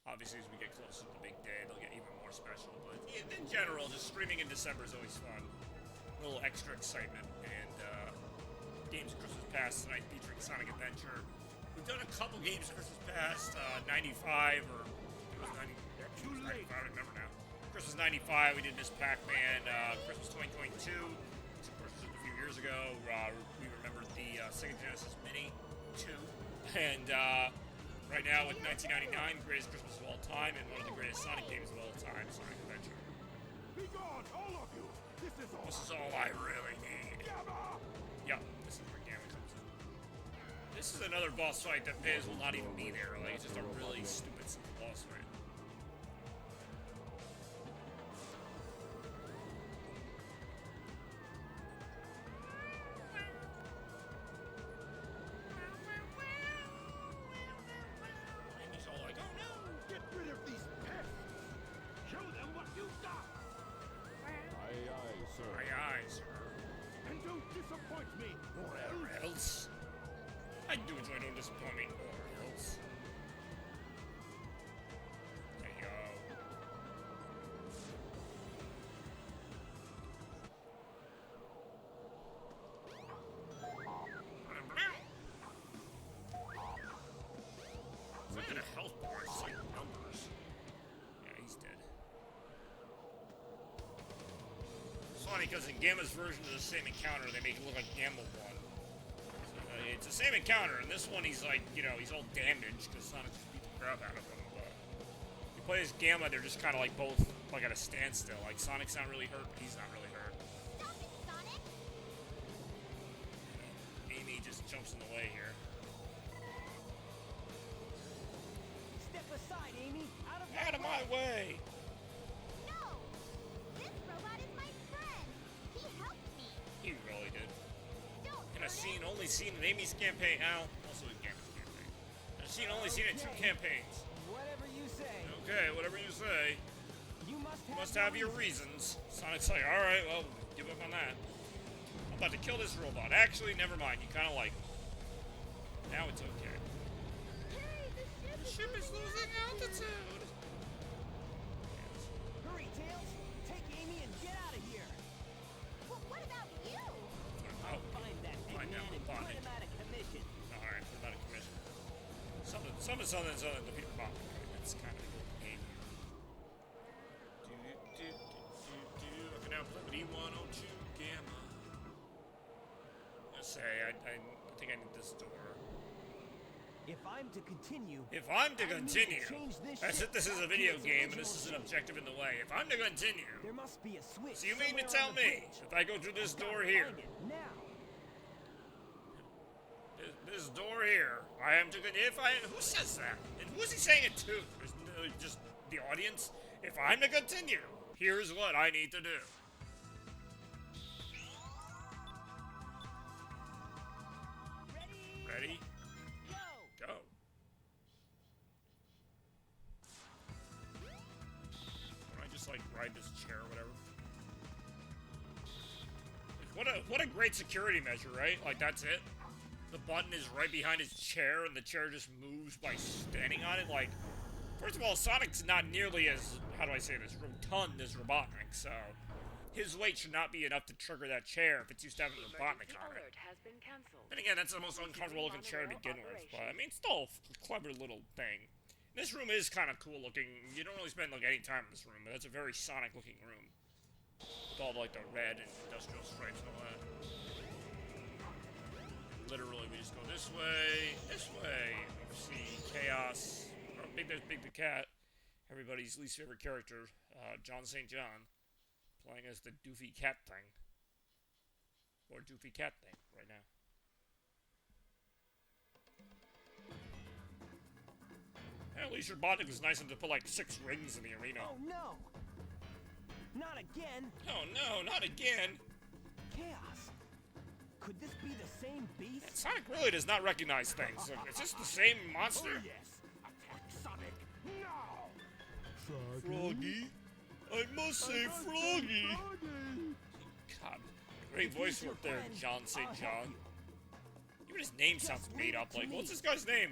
Obviously, as we get closer to the big day, they'll get even more special. But in general, just streaming in December is always fun. A little extra excitement. And games Christmas Past tonight featuring Sonic Adventure. We've done a couple games Christmas Past, 95 or it was 90. Too late. I don't remember now. Christmas 95, we did Miss Pac-Man. Christmas 2022, which of course was a few years ago. We remembered the Sega Genesis Mini 2. And right now with 1999, greatest Christmas of all time, and one of the greatest Sonic games of all time, Sonic Adventure. Be gone, all of you. This is all I really need. Gamma. Yep, this is where Gamma comes in. This is another boss fight that Biz will not even be there. Like, it's just a really stupid simple boss fight. And he's all like, oh no! Get rid of these pests. Show them what you've got. Aye, aye, sir. Aye, aye, sir. And don't disappoint me. Or else. I do enjoy Don't Disappoint Me, or else. There you go. Look at a health bar, it's like numbers. Yeah, he's dead. It's funny because in Gamma's version of the same encounter, they make it look like Gamma won. It's the same encounter, and this one he's like, you know, he's all damaged because Sonic just beat the crap out of him. But you play as Gamma, they're just kind of like both like at a standstill. Like Sonic's not really hurt, but he's not really hurt. Stop it, Sonic! Amy just jumps in the way here. Step aside, Amy. Out of my way! No! This robot is my friend! He helped me! He really did. Don't And a hurt scene it. only seen in Amy's campaign. Ow. Also in Gamma's campaign. And a scene only seen in 2 campaigns. Whatever you say. Okay, whatever you say. You Must have your reasons. Sonic's like, alright, well, give up on that. I'm about to kill this robot. Actually, never mind. You kind of like him. Now it's okay. Hey, The ship is losing altitude. Hurry, Tails. Take Amy and get out of here. Well, what about you? Oh, Find that Find Eggman out and the put bondage. him out of commission. alright, put him out of commission. Something to Peter Bomb. That's kind of a good game. I can now play with E102 Gamma. I say, I think I need this door. If I'm to continue, If I'm to I need continue, change this as if ship this is a back to video its game and original this is an shape. objective in the way, if I'm to continue, There must be a switch. so you mean to somewhere tell on the me, bridge. if I go through this I've gotta door here, find it now. this door here, I am to who says that? And who's he saying it to? There's no, just the audience? If I'm to continue, here's what I need to do. Ready? Go. Go. Can I just like ride this chair or whatever? Like, what a great security measure, right? Like that's it. The button is right behind his chair, and the chair just moves by standing on it. Like, first of all, Sonic's not nearly as, how do I say this, rotund as Robotnik, so his weight should not be enough to trigger that chair if it's used to having Robotnik on it. And again, that's the most uncomfortable looking chair to begin with, but I mean, it's still a clever little thing. This room is kind of cool looking. You don't really spend like any time in this room, but it's a very Sonic looking room. With all like the red and industrial stripes and all that. Literally, we just go this way. We see Chaos. Oh, there's Big the Cat. Everybody's least favorite character, John St. John, playing as the Doofy Cat thing. Or Doofy Cat thing, right now. At least Robotnik was nice enough to put like 6 rings in the arena. Oh no! Not again! Oh no, not again! Chaos! Could this be the same beast? Sonic really does not recognize things. Like, is this the same monster? Oh yes. Attack Sonic now. Froggy? I must say Froggy! God, great voice work there, John St. John. Even his name sounds made up. Like, what's this guy's name?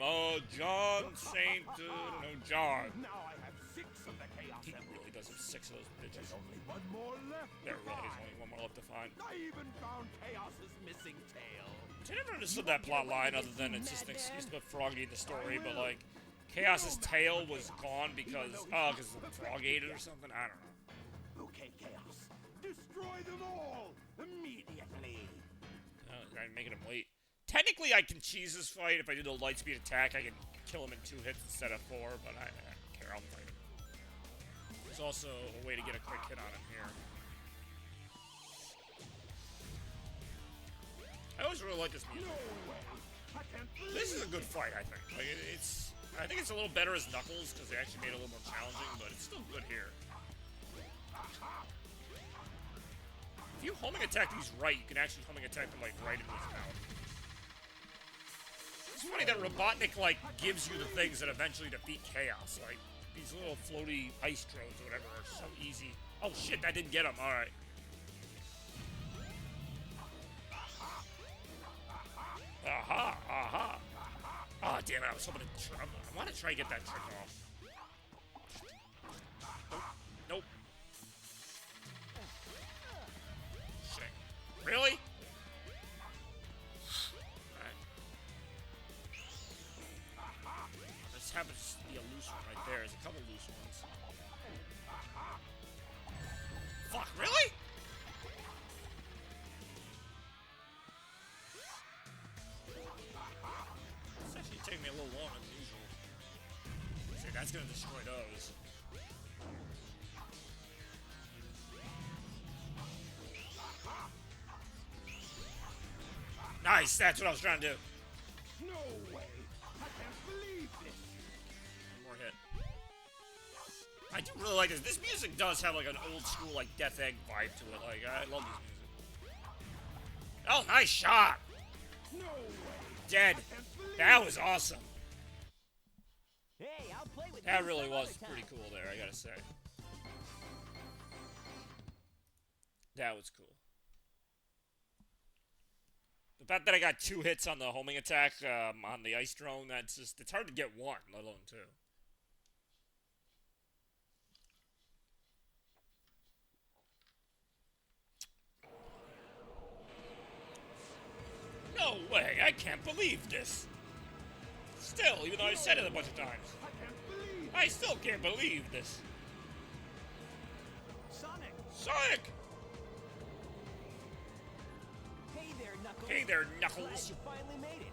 John Saint, no, John. Now I have 6 of the chaos He emeralds. really does have 6 of those bitches. Only one more left. There really is only one more left to find. I even found Chaos's missing tail. I never understood that plot line other than it's just an excuse to put Froggy in the story, but like, Chaos's tail was gone because the frog ate it or something? I don't know. Okay, Chaos. Destroy them all immediately. I'm making him wait. Technically, I can cheese this fight. If I do the lightspeed attack, I can kill him in 2 hits instead of 4, but I don't care. I'll fight him. There's also a way to get a quick hit on him here. I always really like this music. This is a good fight, I think. Like, I think it's a little better as Knuckles, because they actually made it a little more challenging, but it's still good here. If you homing attack these right, you can actually homing attack them, like, right into his mouth. It's funny that Robotnik, like, gives you the things that eventually defeat Chaos. Like, these little floaty ice drones or whatever are so easy. Oh, shit, that didn't get him. Alright. Aha, aha. Oh, damn it, I was hoping to I want to try to get that trick off. Nope. Nope. Shit. Really? Alright. This happens to be a loose one right there. There's a couple loose ones. Fuck, really? Taking me a little longer than usual. See, that's gonna destroy those. Nice, that's what I was trying to do. No way! I can't believe this! One more hit. I do really like this. This music does have like an old school like Death Egg vibe to it. Like, I love this music. Oh, nice shot! No way! Dead. That was awesome. Hey, I'll play with That you really some was other time. pretty cool there, I gotta say. That was cool. The fact that I got 2 hits on the homing attack on the ice drone, it's hard to get 1, let alone 2. No way, I can't believe this. Still, even though I said it a bunch of times. I still can't believe this. Sonic! Sonic! Hey there, Knuckles. Hey there, Glad Knuckles. you finally made it.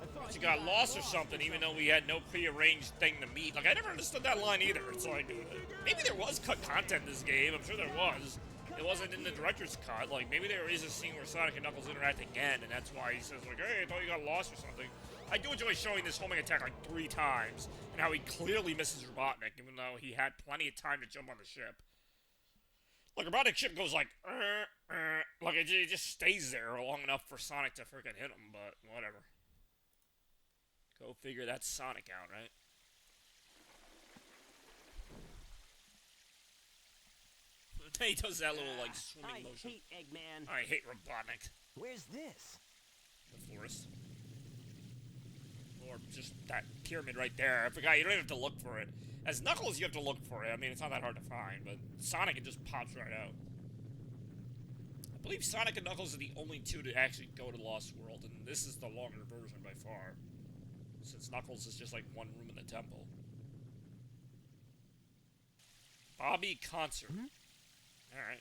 I thought You got lost or something, even though we had no prearranged thing to meet. Like, I never understood that line either. It's like, maybe there was cut content in this game. I'm sure there was. It wasn't in the director's cut. Like, maybe there is a scene where Sonic and Knuckles interact again, and that's why he says, like, hey, I thought you got lost or something. I do enjoy showing this homing attack like 3 times, and how he clearly misses Robotnik, even though he had plenty of time to jump on the ship. Like, Robotnik's ship goes like, like it just stays there long enough for Sonic to freaking hit him, but whatever. Go figure that's Sonic out, right? He does that little, like, swimming motion. I hate Eggman. I hate Robotnik. Where's this? The forest. Or just that pyramid right there. I forgot, you don't even have to look for it. As Knuckles, you have to look for it. I mean, it's not that hard to find, but Sonic, it just pops right out. I believe Sonic and Knuckles are the only 2 to actually go to Lost World, and this is the longer version by far. Since Knuckles is just like 1 room in the temple. Bobby Concert. Alright.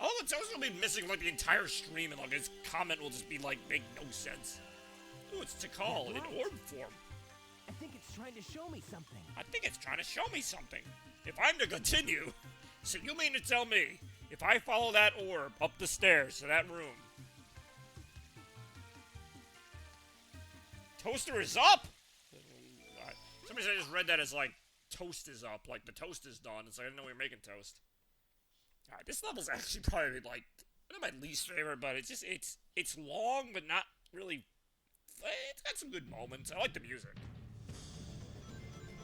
Oh, it's also been missing like the entire stream, and like his comment will just be like, make no sense. Ooh, it's Tikal in orb form. I think it's trying to show me something. I think it's trying to show me something. If I'm to continue, so you mean to tell me, if I follow that orb up the stairs to that room, Toaster is up? Somebody said I just read that as like, toast is up, like the toast is done. It's like, I didn't know we were making toast. Alright, this level's actually probably like, not my least favorite, but it's just, it's long, but not really, it's got some good moments. I like the music.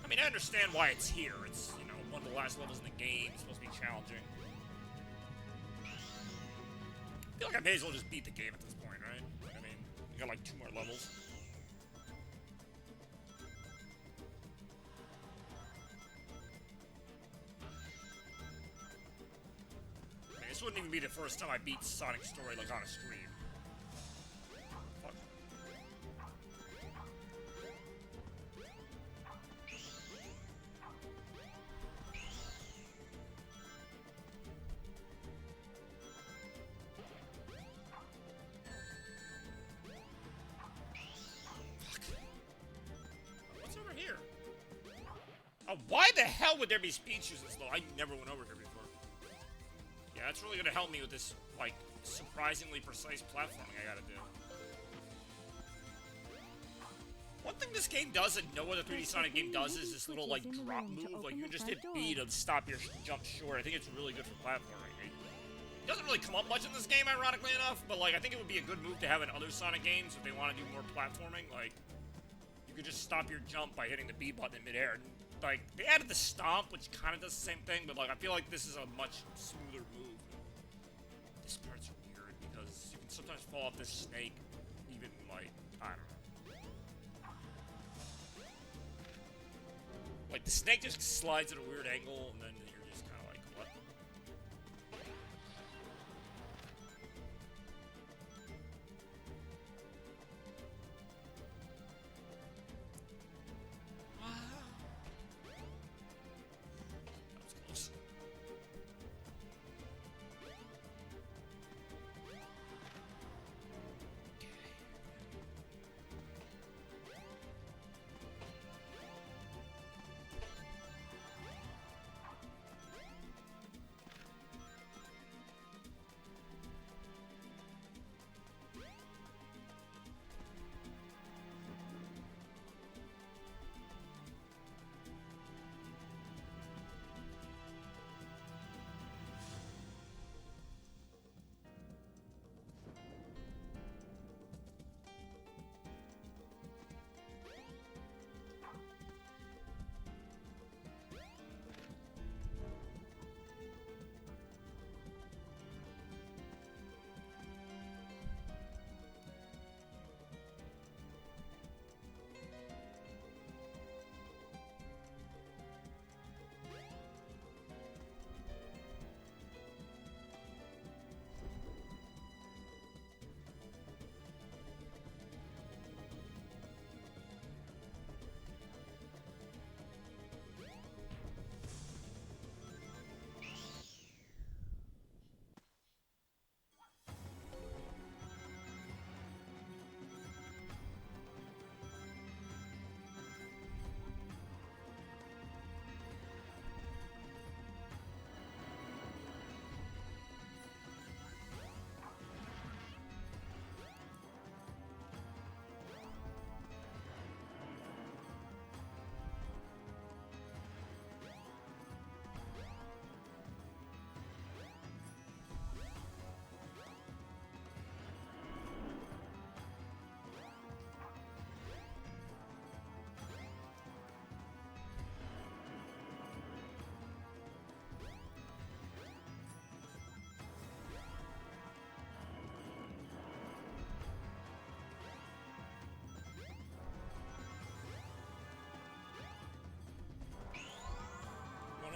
I mean, I understand why it's here. It's, you know, one of the last levels in the game. It's supposed to be challenging. I feel like I may as well just beat the game at this point, right? I mean, got like 2 more levels. I mean, this wouldn't even be the first time I beat Sonic Story like on a stream. Fuck. What's over here? Oh, why the hell would there be speed shoes this low? I never went over here before. Yeah, that's really gonna help me with this, like, surprisingly precise platforming I gotta do. One thing this game does that no other 3D Sonic game does is this little, like, drop move. Like, you can just hit B to stop your jump short. I think it's really good for platforming. It doesn't really come up much in this game, ironically enough, but, like, I think it would be a good move to have in other Sonic games if they want to do more platforming. Like, you could just stop your jump by hitting the B button in midair. And, like, they added the stomp, which kind of does the same thing, but, like, I feel like this is a much smoother move. This part's weird because you can sometimes fall off this snake, even, like, I don't know. Like, the snake just slides at a weird angle, and then you're just kind of like, what? That was close.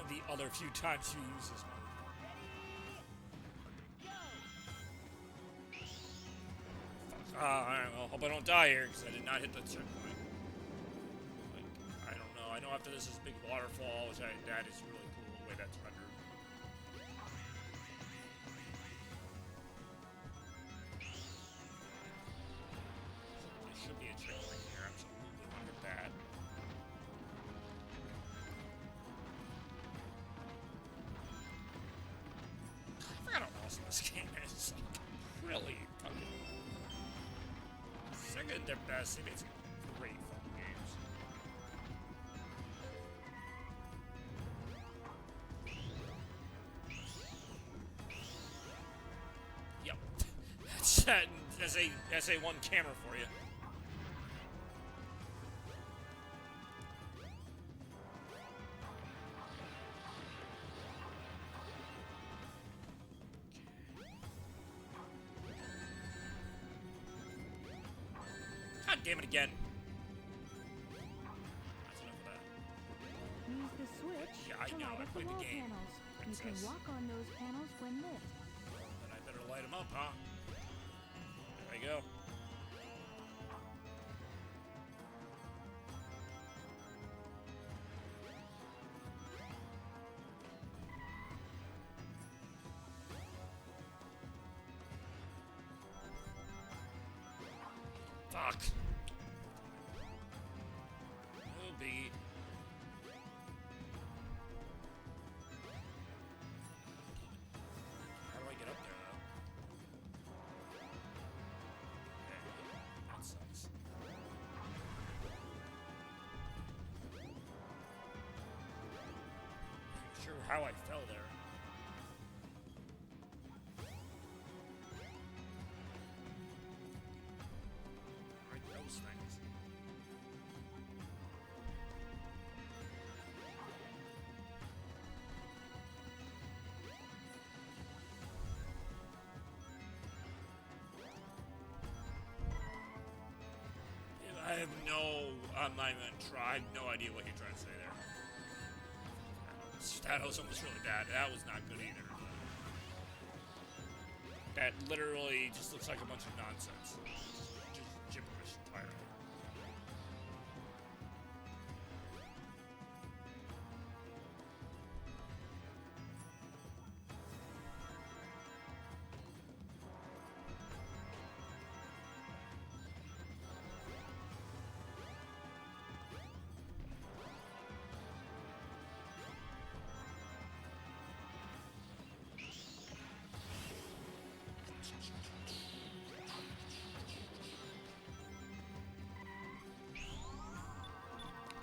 The other few times you use this move. Fuck. Alright, well, hope I don't die here, because I did not hit the checkpoint. Like, I don't know. I know after this is a big waterfall, which that is really cool, the way that's rendered. There should be a checkpoint here. I'm absolutely want to hit that. This game is like really fucking SEGA at their best. They made some great fucking games. Yep, that's that. That's a one camera for you. damn it again. Use the switch Yeah, I to know, light I up the played the wall game. panels. You can Princess. walk on those panels when lit. Then I better light them up, huh? There we go. Fuck. Oh, biggie. How do I get up there, though? Okay, that sucks. Not sure how I fell there. Those things. I have no, I'm not even gonna try. I have no idea what you're trying to say there. That was almost really bad. That was not good either. That literally just looks like a bunch of nonsense. Just gibberish entirely.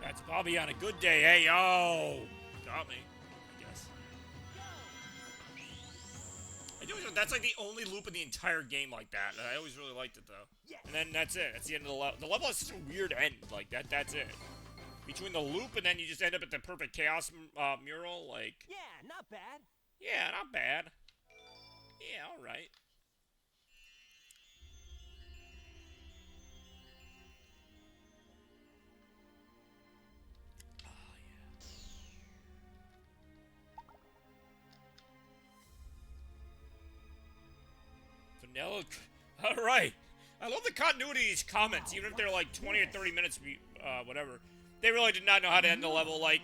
That's Bobby on a good day. Hey, yo! Got me, I guess. That's like the only loop in the entire game like that. I always really liked it, though. Yes. And then that's it. That's the end of the level. The level has such a weird end. Like, that's it. Between the loop and then you just end up at the perfect chaos mural, like... Yeah, not bad. Yeah, not bad. Yeah, alright. Vanilla. All right. I love the continuity of these comments, even if they're like 20 or 30 minutes, whatever. They really did not know how to end the level. Like,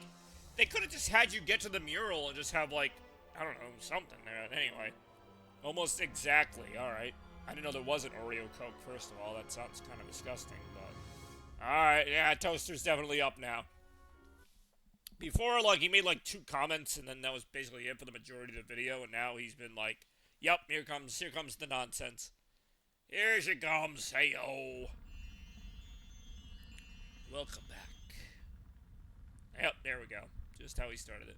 they could have just had you get to the mural and just have, like, I don't know, something there. Anyway. Almost exactly. All right. I didn't know there was an Oreo Coke, first of all. That sounds kind of disgusting, but... All right. Yeah, Toaster's definitely up now. Before, like, he made, like, 2 comments, and then that was basically it for the majority of the video, and now he's been like... Yep, here comes the nonsense. Here she comes, hey-o. Welcome back. Yep, there we go. Just how he started it.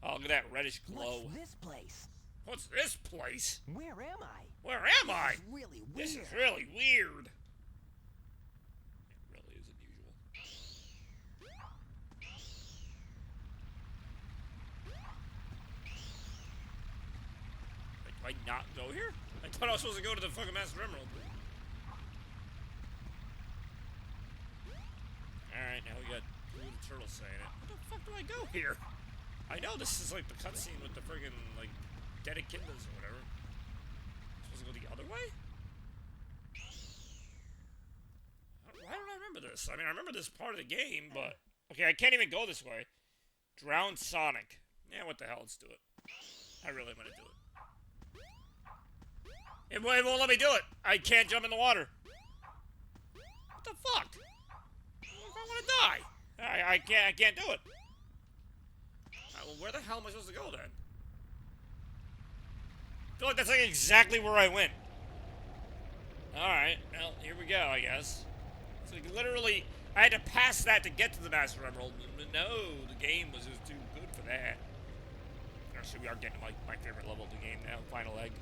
Oh, look at that reddish glow. What's this place? What's this place? Where am I? Where am I? This is really weird. This is really weird. It really is unusual. Wait, do I not go here? I thought I was supposed to go to the fucking Master Emerald. Alright, now we got Blue the Turtle saying it. What the fuck do I go here? I know this is like the cutscene with the friggin' like dead echidnas or whatever. I'm supposed to go the other way? Why don't I remember this? I mean, I remember this part of the game, but... Okay, I can't even go this way. Drown Sonic. Yeah, what the hell, let's do it. I really want to do it. It won't let me do it! I can't jump in the water! What the fuck? What if I want to die? I can't do it. Well, where the hell am I supposed to go, then? I feel like that's like exactly where I went. Alright, well, here we go, I guess. So like, literally, I had to pass that to get to the Master Emerald. No, the game was just too good for that. Actually, we are getting my favorite level of the game now, Final Egg.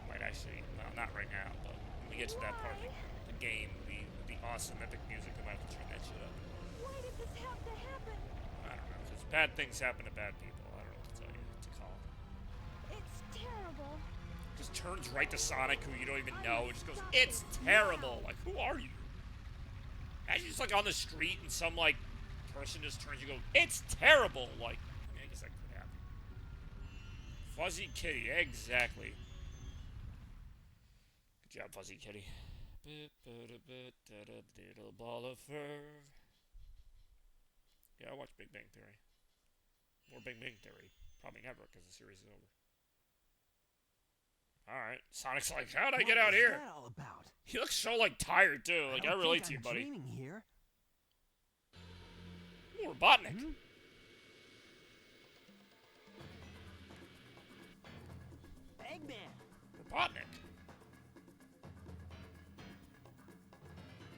Might actually, well, not right now, but when we get to that part of the game, with the awesome epic music, we might have to turn that shit up. Why did this have to happen? I don't know, because bad things happen to bad people. I don't know what to tell you, to call. It's terrible. Just Just turns right to Sonic, who you don't even know, and just goes, "It's terrible." Like, who are you? Imagine just like on the street and some like person just turns you and goes, "It's terrible." Like, I mean, I guess that could happen. Fuzzy Kitty, exactly. Good job, Fuzzy Kitty. Little ball of fur. Yeah, I watch Big Bang Theory. More Big Bang Theory. Probably never, because the series is over. Alright. Sonic's like, how'd I get out here? What was that all about? He looks so, like, tired, too. Like, I relate to you, buddy. Dreaming here. Ooh, Robotnik. Hmm? Eggman! Robotnik.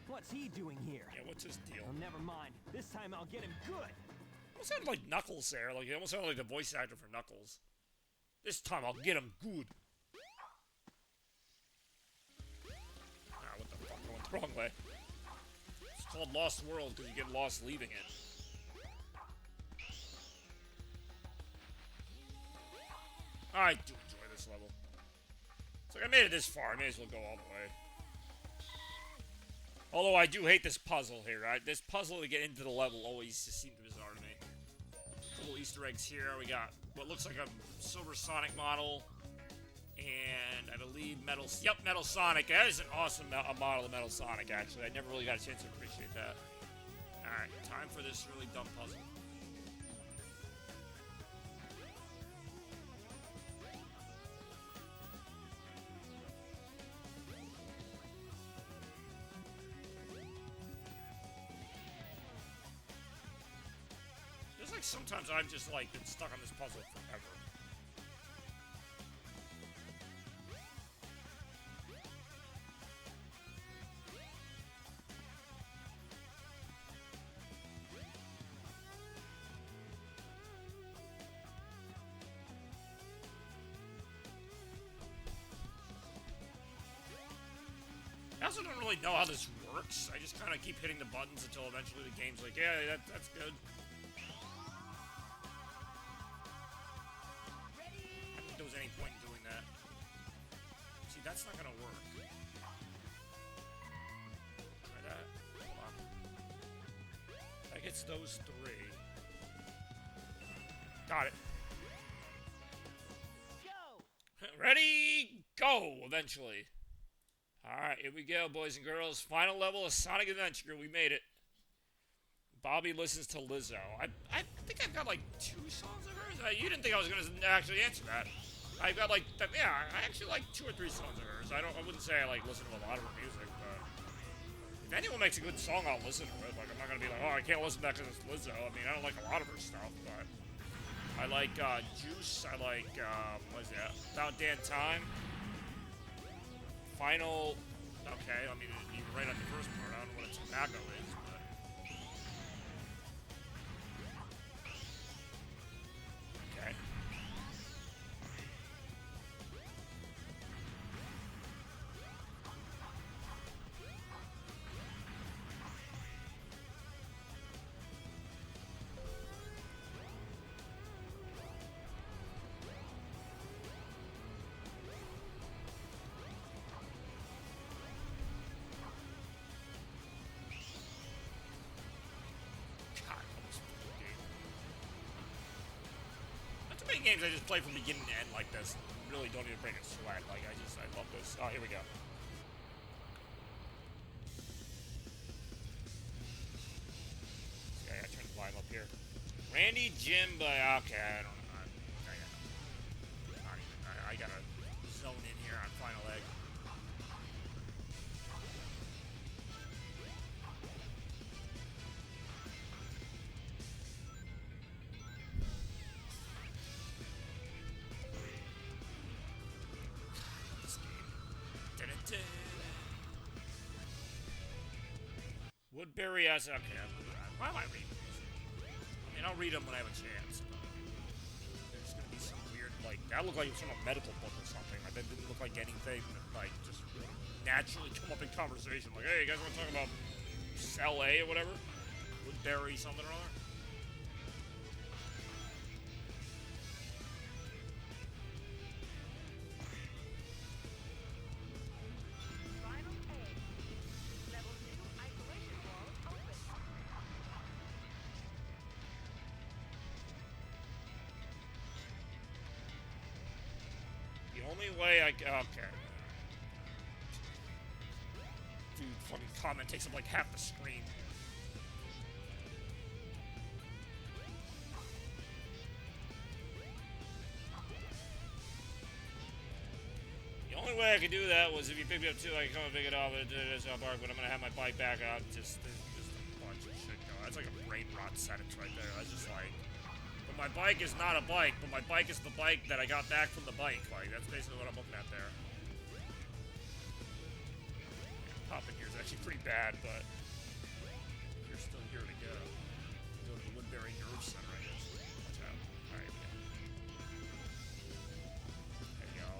What's he doing here? Yeah, what's his deal? Oh, never mind. This time I'll get him good. Almost sounded like Knuckles there. Like, he almost sounded like the voice actor for Knuckles. This time I'll get him good. Ah, what the fuck? I went the wrong way. It's called Lost World because you get lost leaving it. I do enjoy this level. It's like I made it this far. I may as well go all the way. Although I do hate this puzzle here. This puzzle to get into the level always just seemed bizarre to me. Little Easter eggs here. We got what looks like a Silver Sonic model. And I believe Metal Sonic. That is an awesome model of Metal Sonic, actually. I never really got a chance to appreciate that. Alright, time for this really dumb puzzle. Like sometimes I've just like been stuck on this puzzle forever. I also don't really know how this works. I just kind of keep hitting the buttons until eventually the game's like, yeah, that's good. Any point in doing that. See, that's not gonna work. Try that. Hold on. That gets those three. Got it. Go! Ready, go, eventually. Alright, here we go, boys and girls. Final level of Sonic Adventure. We made it. Bobby listens to Lizzo. I think I've got like 2 songs of hers. You didn't think I was gonna actually answer that. I've got like, yeah, I actually like 2 or 3 songs of hers. I wouldn't say I like listen to a lot of her music, but if anyone makes a good song, I'll listen to it. Like, I'm not gonna be like, oh, I can't listen to that because it's Lizzo. I mean, I don't like a lot of her stuff, but I like Juice. I like what is that? About Damn Time. Final. Okay, I mean, you were right on the first part. I don't know what a tobacco is, but. Okay. Games I just play from beginning to end like this. Really don't even break a sweat. Like, I love this. Oh, here we go. Okay, I gotta turn the volume up here. Randy, Jim, but okay, I don't know. I gotta zone in here on Final Egg. Woodbury as okay. Why am I reading these? I mean, I'll read them when I have a chance. But there's gonna be some weird, like that looked like it was from a medical book or something. Like that didn't look like anything that like just naturally come up in conversation. Like, hey, you guys want to talk about cell A or whatever? Woodbury something or other. only way I can... Okay. Dude, fucking comment takes up like half the screen. The only way I could do that was if you picked me up too, I could come and pick it up and do this park, but I'm gonna have my bike back out. Just a bunch of shit going. That's like a brain rot sentence right there. I was just like, but my bike is not a bike, but my bike is the bike that I got back from the bike. Like, that's basically what I'm looking at there. Yeah, popping here is actually pretty bad, but you're still here to go. Go to the Woodbury Nerve Center, I guess. Watch out. Alright, yeah. There you go.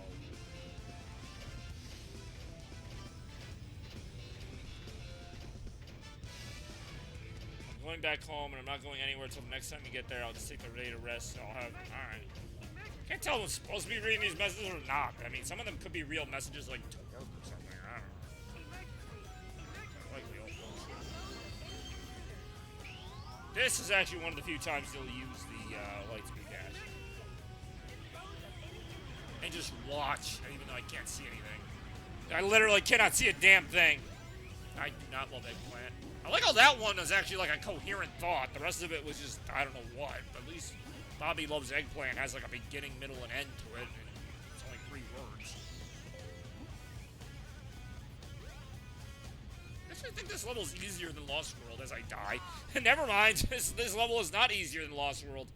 Going back home, and I'm not going anywhere until the next time you get there. I'll just take the day to rest. So I'll have. Alright. Can't tell if I'm supposed to be reading these messages or not. I mean, some of them could be real messages, like to work or something. I don't know. Likely all bullshit. This is actually one of the few times you'll use the light speed dash. And just watch, even though I can't see anything. I literally cannot see a damn thing. I do not love Eggplant. I like how that one was actually like a coherent thought. The rest of it was just, I don't know what. But at least Bobby Loves Eggplant has like a beginning, middle, and end to it. And it's only 3 words. I actually think this level is easier than Lost World as I die. Never mind, this level is not easier than Lost World.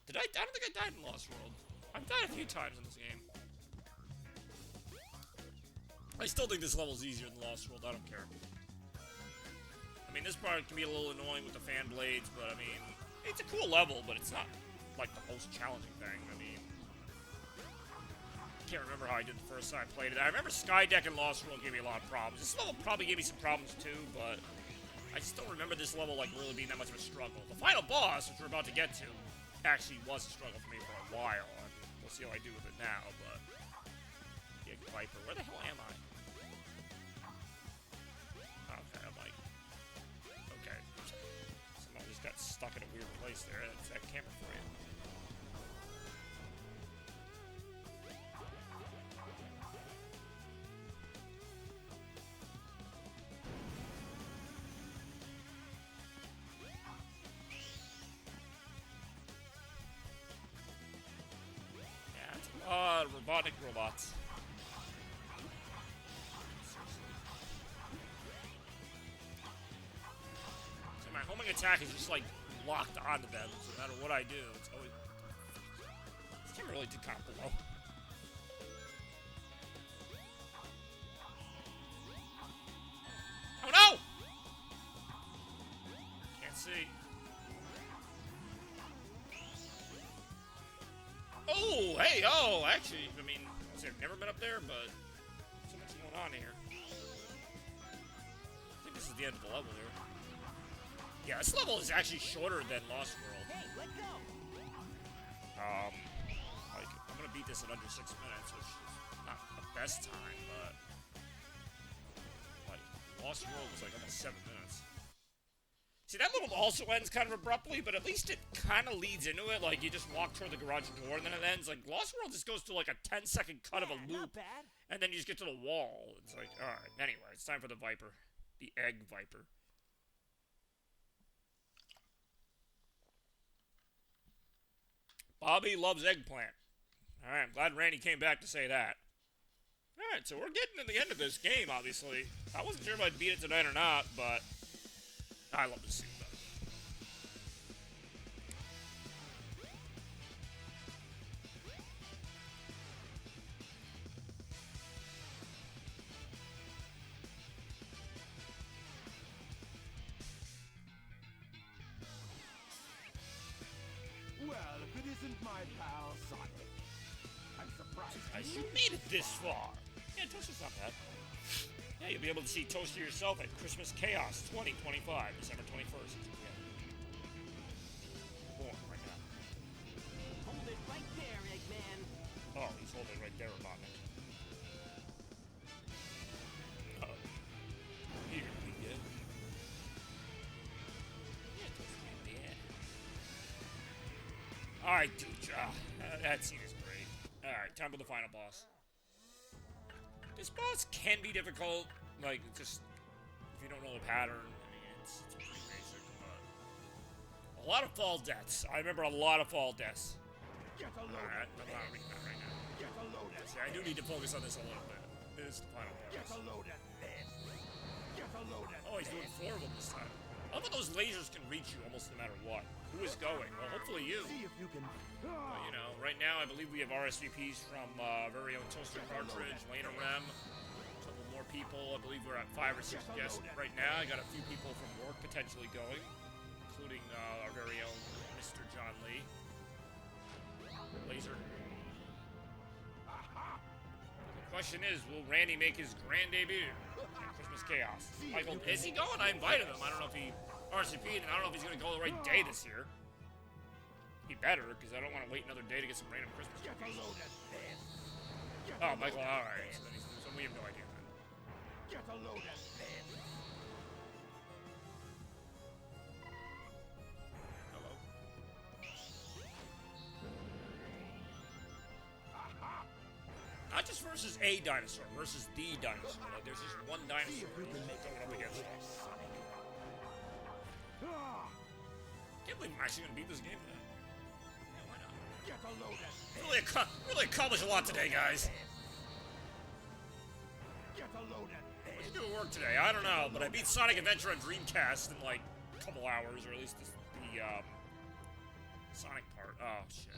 Did I don't think I died in Lost World. I've died a few times in this game. I still think this level is easier than Lost World. I don't care. I mean, this part can be a little annoying with the fan blades, but I mean, it's a cool level, but it's not like the most challenging thing. I mean, I can't remember how I did the first time I played it. I remember Skydeck and Lost World gave me a lot of problems. This level probably gave me some problems too, but I just don't remember this level like really being that much of a struggle. The final boss, which we're about to get to, actually was a struggle for me for a while. And we'll see how I do with it now, but yeah, Viper, where the hell am I? Okay, I'm like, okay. Somehow just got stuck in a weird place there. That's that camera for you. Yeah, it's a lot of robotic robots. My homing attack is just like locked onto them, so no matter what I do, it's always. This camera really did kind of blow. Oh no! Can't see. Oh, hey, oh, actually, I mean, I've never been up there, but so much going on here. I think this is the end of the level here. Yeah, this level is actually shorter than Lost World. Hey, let go! Like, I'm gonna beat this in under 6 minutes, which is not the best time, but like, Lost World was like almost 7 minutes. See, that level also ends kind of abruptly, but at least it kind of leads into it. Like, you just walk toward the garage door, and then it ends. Like, Lost World just goes to like a 10-second cut of a loop, and then you just get to the wall. It's like, alright, anyway, it's time for the Viper. The Egg Viper. Bobby loves Eggplant. Alright, I'm glad Randy came back to say that. Alright, so we're getting to the end of this game, obviously. I wasn't sure if I'd beat it tonight or not, but I love to see that. Well, if it isn't my pal Sonic, I'm surprised. You made it this far. Yeah, Toaster's not bad. Yeah, you'll be able to see Toaster yourself at Christmas Chaos 2025, December 21st. Yeah. Born right now. Hold it right there, Eggman. Oh, he's holding right there, Robotnik. Uh-oh. Here we go. Yeah, Toaster ain't bad. Alright, dude. That scene is great. Alright, time for the final boss. This boss can be difficult, like, just, if you don't know the pattern, I mean, it's pretty basic, but... A lot of fall deaths. I remember a lot of fall deaths. Alright, I'm not reading that right now. See, I do need to focus on this a little bit. This is the final boss. Oh, he's doing 4 of them this time. I love how those lasers can reach you almost no matter what. Who is going? Well, hopefully you. But, you know, right now I believe we have RSVPs from very own Toaster Cartridge, Lena Rem, a couple more people. I believe we're at 5 or 6 guests right now. I got a few people from work potentially going, including our very own Mr. John Lee. Laser. The question is, will Randy make his grand debut at Christmas Chaos? Michael, is he going? I invited him. I don't know if he RSVP'd, and I don't know if he's going to go the right day this year. He better, because I don't want to wait another day to get some random Christmas cookies. Oh, Michael, alright. So we have no idea then. Get a load of this. Hello. Not just versus a dinosaur, versus the dinosaur. Like, there's just one dinosaur going up against us. Can't believe I'm actually going to beat this game today. Yeah, why not? Really accomplished a lot today, guys. What did you do at work today? I don't know, but I beat Sonic Adventure on Dreamcast in like a couple hours, or at least the Sonic part. Oh shit.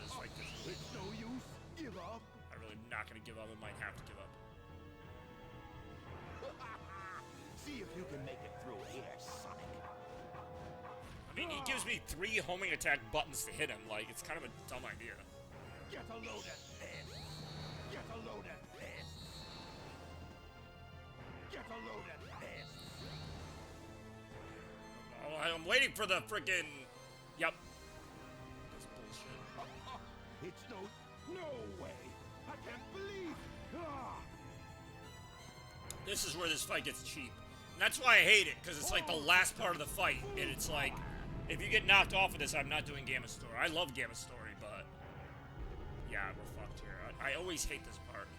This fight gets no use. Give up. I'm really not gonna give up. I might have to give up. See if you can make it through here, Sonic. I mean, he gives me 3 homing attack buttons to hit him. Like, it's kind of a dumb idea. Get a load of this. Get a load of this. Get a load of this. Oh, I'm waiting for the frickin'... Yep. That's bullshit. It's no way. I can't believe. This is where this fight gets cheap. And that's why I hate it, because it's like the last part of the fight, and it's like, if you get knocked off of this, I'm not doing Gamma Story. I love Gamma Story, but yeah, we're fucked here. I always hate this part.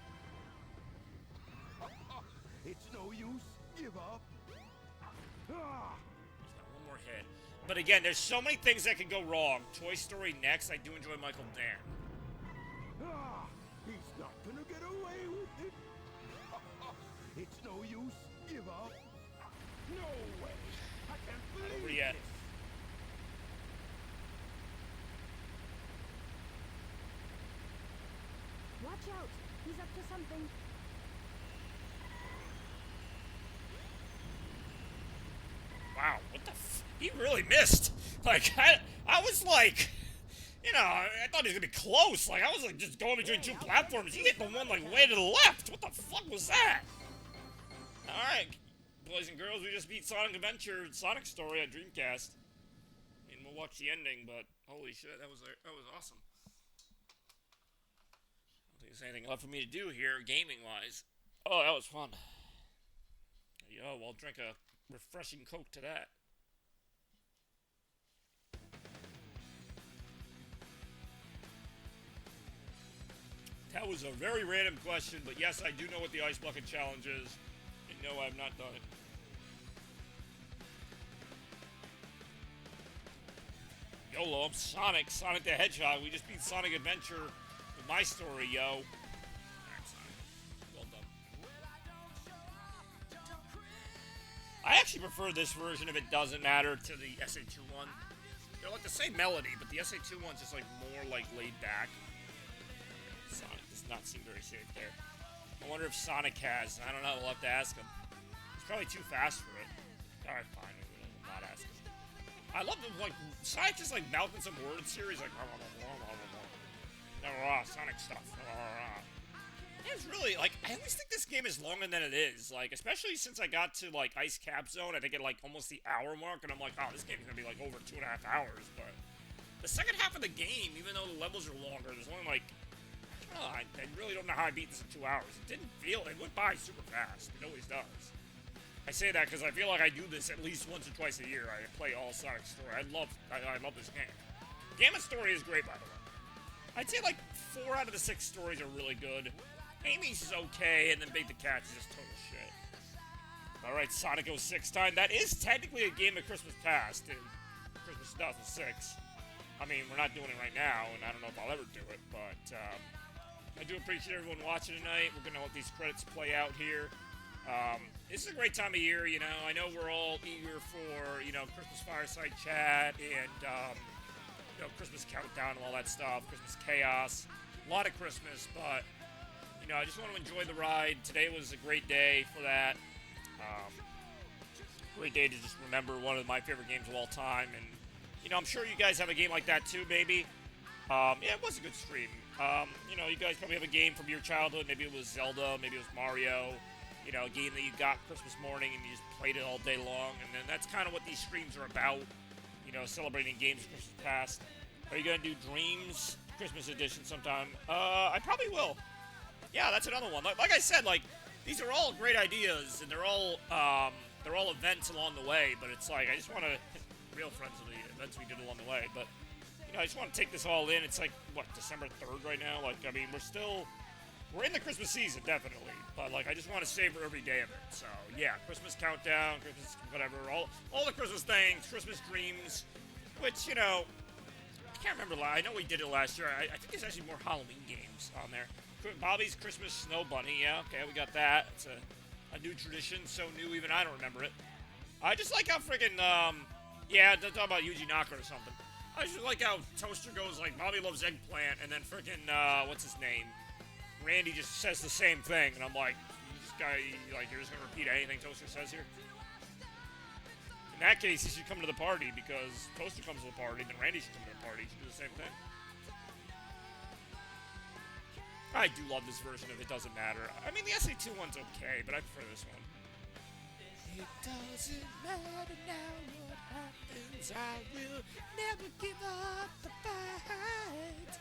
It's no use. Give up. There's not one more hit. But again, there's so many things that can go wrong. Toy Story next. I do enjoy Michael Dan. He's not gonna get away with it. It's no use. Give up. No way. I can't believe Over yet. this. Watch out. He's up to something. Wow, what the f... He really missed. Like, I was like... You know, I thought he was gonna be close. Like, I was like just going between 2 platforms. He hit the one like way to the left. What the fuck was that? Alright, boys and girls, we just beat Sonic Adventure, Sonic Story on Dreamcast. And we'll watch the ending, but holy shit, that was awesome. I don't think there's anything left for me to do here, gaming-wise. Oh, that was fun. Yo, I'll drink a refreshing Coke to that. That was a very random question, but yes, I do know what the Ice Bucket Challenge is. And no, I have not done it. YOLO, I'm Sonic the Hedgehog. We just beat Sonic Adventure with my story, yo. Alright, Sonic. Well done. I actually prefer this version if it doesn't matter to the SA2 one. They're like the same melody, but the SA2 one's just like more like laid back. Sonic does not seem very safe there. I wonder if Sonic has. I don't know. We'll have to ask him. He's probably too fast for it. Alright, fine. We'll not ask him. I love the, like, Sonic just, like, mouthing some words here. He's like, Sonic stuff. It's really, like, I always think this game is longer than it is. Like, especially since I got to, like, Ice Cap Zone. I think at, like, almost the hour mark. And I'm like, oh, this game's gonna be, like, over 2.5 hours. But the second half of the game, even though the levels are longer, there's only, like, I really don't know how I beat this in 2 hours. It didn't feel... It went by super fast. It always does. I say that because I feel like I do this at least once or twice a year. I play all Sonic Story. I love this game. Gamma Story is great, by the way. I'd say, like, 4 out of the 6 stories are really good. Amy's is okay, and then Big the Cat's is just total shit. Alright, Sonic 06 time. That is technically a game of Christmas past in Christmas 2006. I mean, we're not doing it right now, and I don't know if I'll ever do it, but I do appreciate everyone watching tonight. We're going to let these credits play out here. This is a great time of year, you know. I know we're all eager for, you know, Christmas fireside chat and, you know, Christmas countdown and all that stuff, Christmas chaos, a lot of Christmas, but, you know, I just want to enjoy the ride. Today was a great day for that. Great day to just remember one of my favorite games of all time, and, you know, I'm sure you guys have a game like that too, maybe. Yeah, it was a good stream. You know, you guys probably have a game from your childhood. Maybe it was Zelda, maybe it was Mario. You know, a game that you got Christmas morning and you just played it all day long. And then that's kind of what these streams are about. You know, celebrating games Christmas past. Are you going to do Dreams Christmas edition sometime? I probably will. Yeah, that's another one. Like I said, like, these are all great ideas, and they're all events along the way. But it's like, I just want to, real friends of the events we did along the way. But, you know, I just want to take this all in. It's like, what, December 3rd right now? Like, I mean, we're in the Christmas season, definitely. But, like, I just want to savor every day of it. So, yeah, Christmas countdown, Christmas whatever, all the Christmas things, Christmas dreams, which, you know, I can't remember. I know we did it last year. I think there's actually more Halloween games on there. Bobby's Christmas Snow Bunny, yeah, okay, we got that. It's a new tradition, so new even I don't remember it. I just like how freaking, yeah, they're talking about Yuji Naka or something. I just like how Toaster goes like, Bobby loves eggplant, and then freaking, what's his name? Randy just says the same thing, and I'm like, this guy, like, you're just gonna repeat anything Toaster says here? In that case, he should come to the party, because Toaster comes to the party, then Randy should come to the party. He should do the same thing. I do love this version of It Doesn't Matter. I mean, the SA2 one's okay, but I prefer this one. It doesn't matter now what happens, I will never give up the fight.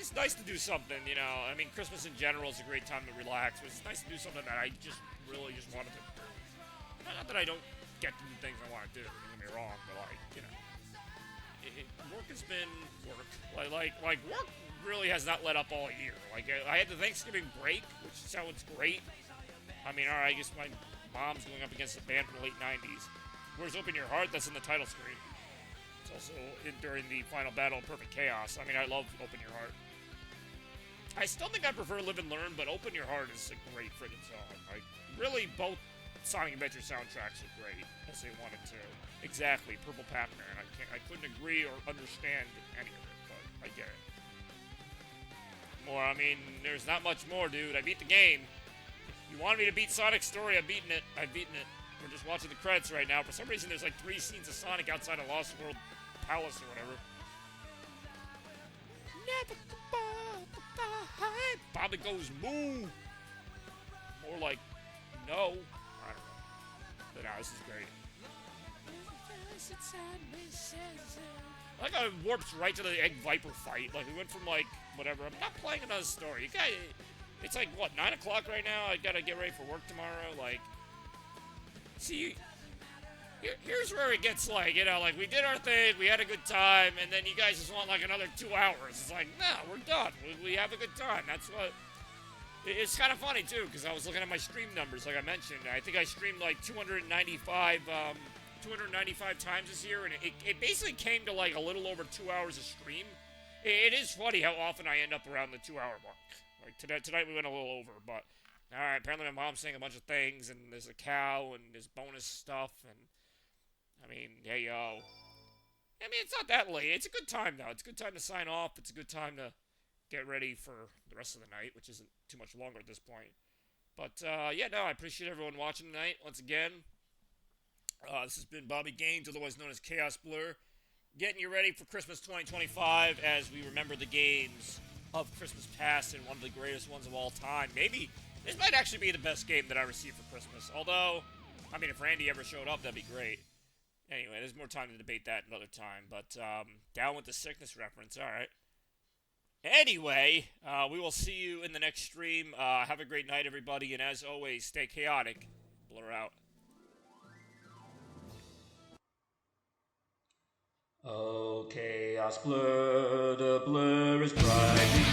It's nice to do something, you know. I mean, Christmas in general is a great time to relax, but it's nice to do something that I just really just wanted to do. Not that I don't get to do things I want to do, don't get me wrong, but, like, you know. Work has been work. Like work really has not let up all year. Like, I had the Thanksgiving break, which sounds great. I mean, alright, I guess my mom's going up against a band from the late 90s. Where's Open Your Heart? That's in the title screen. It's also during the final battle, Perfect Chaos. I mean, I love Open Your Heart. I still think I prefer Live and Learn, but Open Your Heart is a great friggin' song. Like, really, both Sonic Adventure soundtracks are great, as they wanted to. Exactly, Purple Pac-Man. I couldn't agree or understand any of it, but I get it. More, I mean, there's not much more, dude. I beat the game. You wanted me to beat Sonic's story, I've beaten it. We're just watching the credits right now. For some reason, there's like 3 scenes of Sonic outside of Lost World Palace or whatever. Never goodbye. Bobby goes moo. More like no. I don't know. But no, this is great. I like how it warps right to the Egg Viper fight. Like, we went from, like, whatever. I'm not playing another story. You guys, it's like, what, 9 o'clock right now? I gotta get ready for work tomorrow. Like, see, here's where it gets, like, you know, like, we did our thing, we had a good time, and then you guys just want, like, another 2 hours. It's like, nah, we're done. We have a good time. That's what... It's kind of funny, too, because I was looking at my stream numbers, like I mentioned. I think I streamed, like, 295 times this year, and it basically came to, like, a little over 2 hours of stream. It is funny how often I end up around the 2 hour mark. Like, tonight we went a little over, but, alright, apparently my mom's saying a bunch of things, and there's a cow, and there's bonus stuff, and, I mean, hey, yo. I mean, it's not that late. It's a good time, though. It's a good time to sign off. It's a good time to get ready for the rest of the night, which isn't too much longer at this point. But, yeah, no, I appreciate everyone watching tonight, once again. This has been Bobby Gaines, otherwise known as Chaos Blur, getting you ready for Christmas 2025 as we remember the games of Christmas past and one of the greatest ones of all time. Maybe this might actually be the best game that I received for Christmas. Although, I mean, if Randy ever showed up, that'd be great. Anyway, there's more time to debate that another time. But, down with the sickness reference, alright. Anyway, we will see you in the next stream. Have a great night, everybody, and as always, stay chaotic. Blur out. Oh, chaos blur, the blur is brightly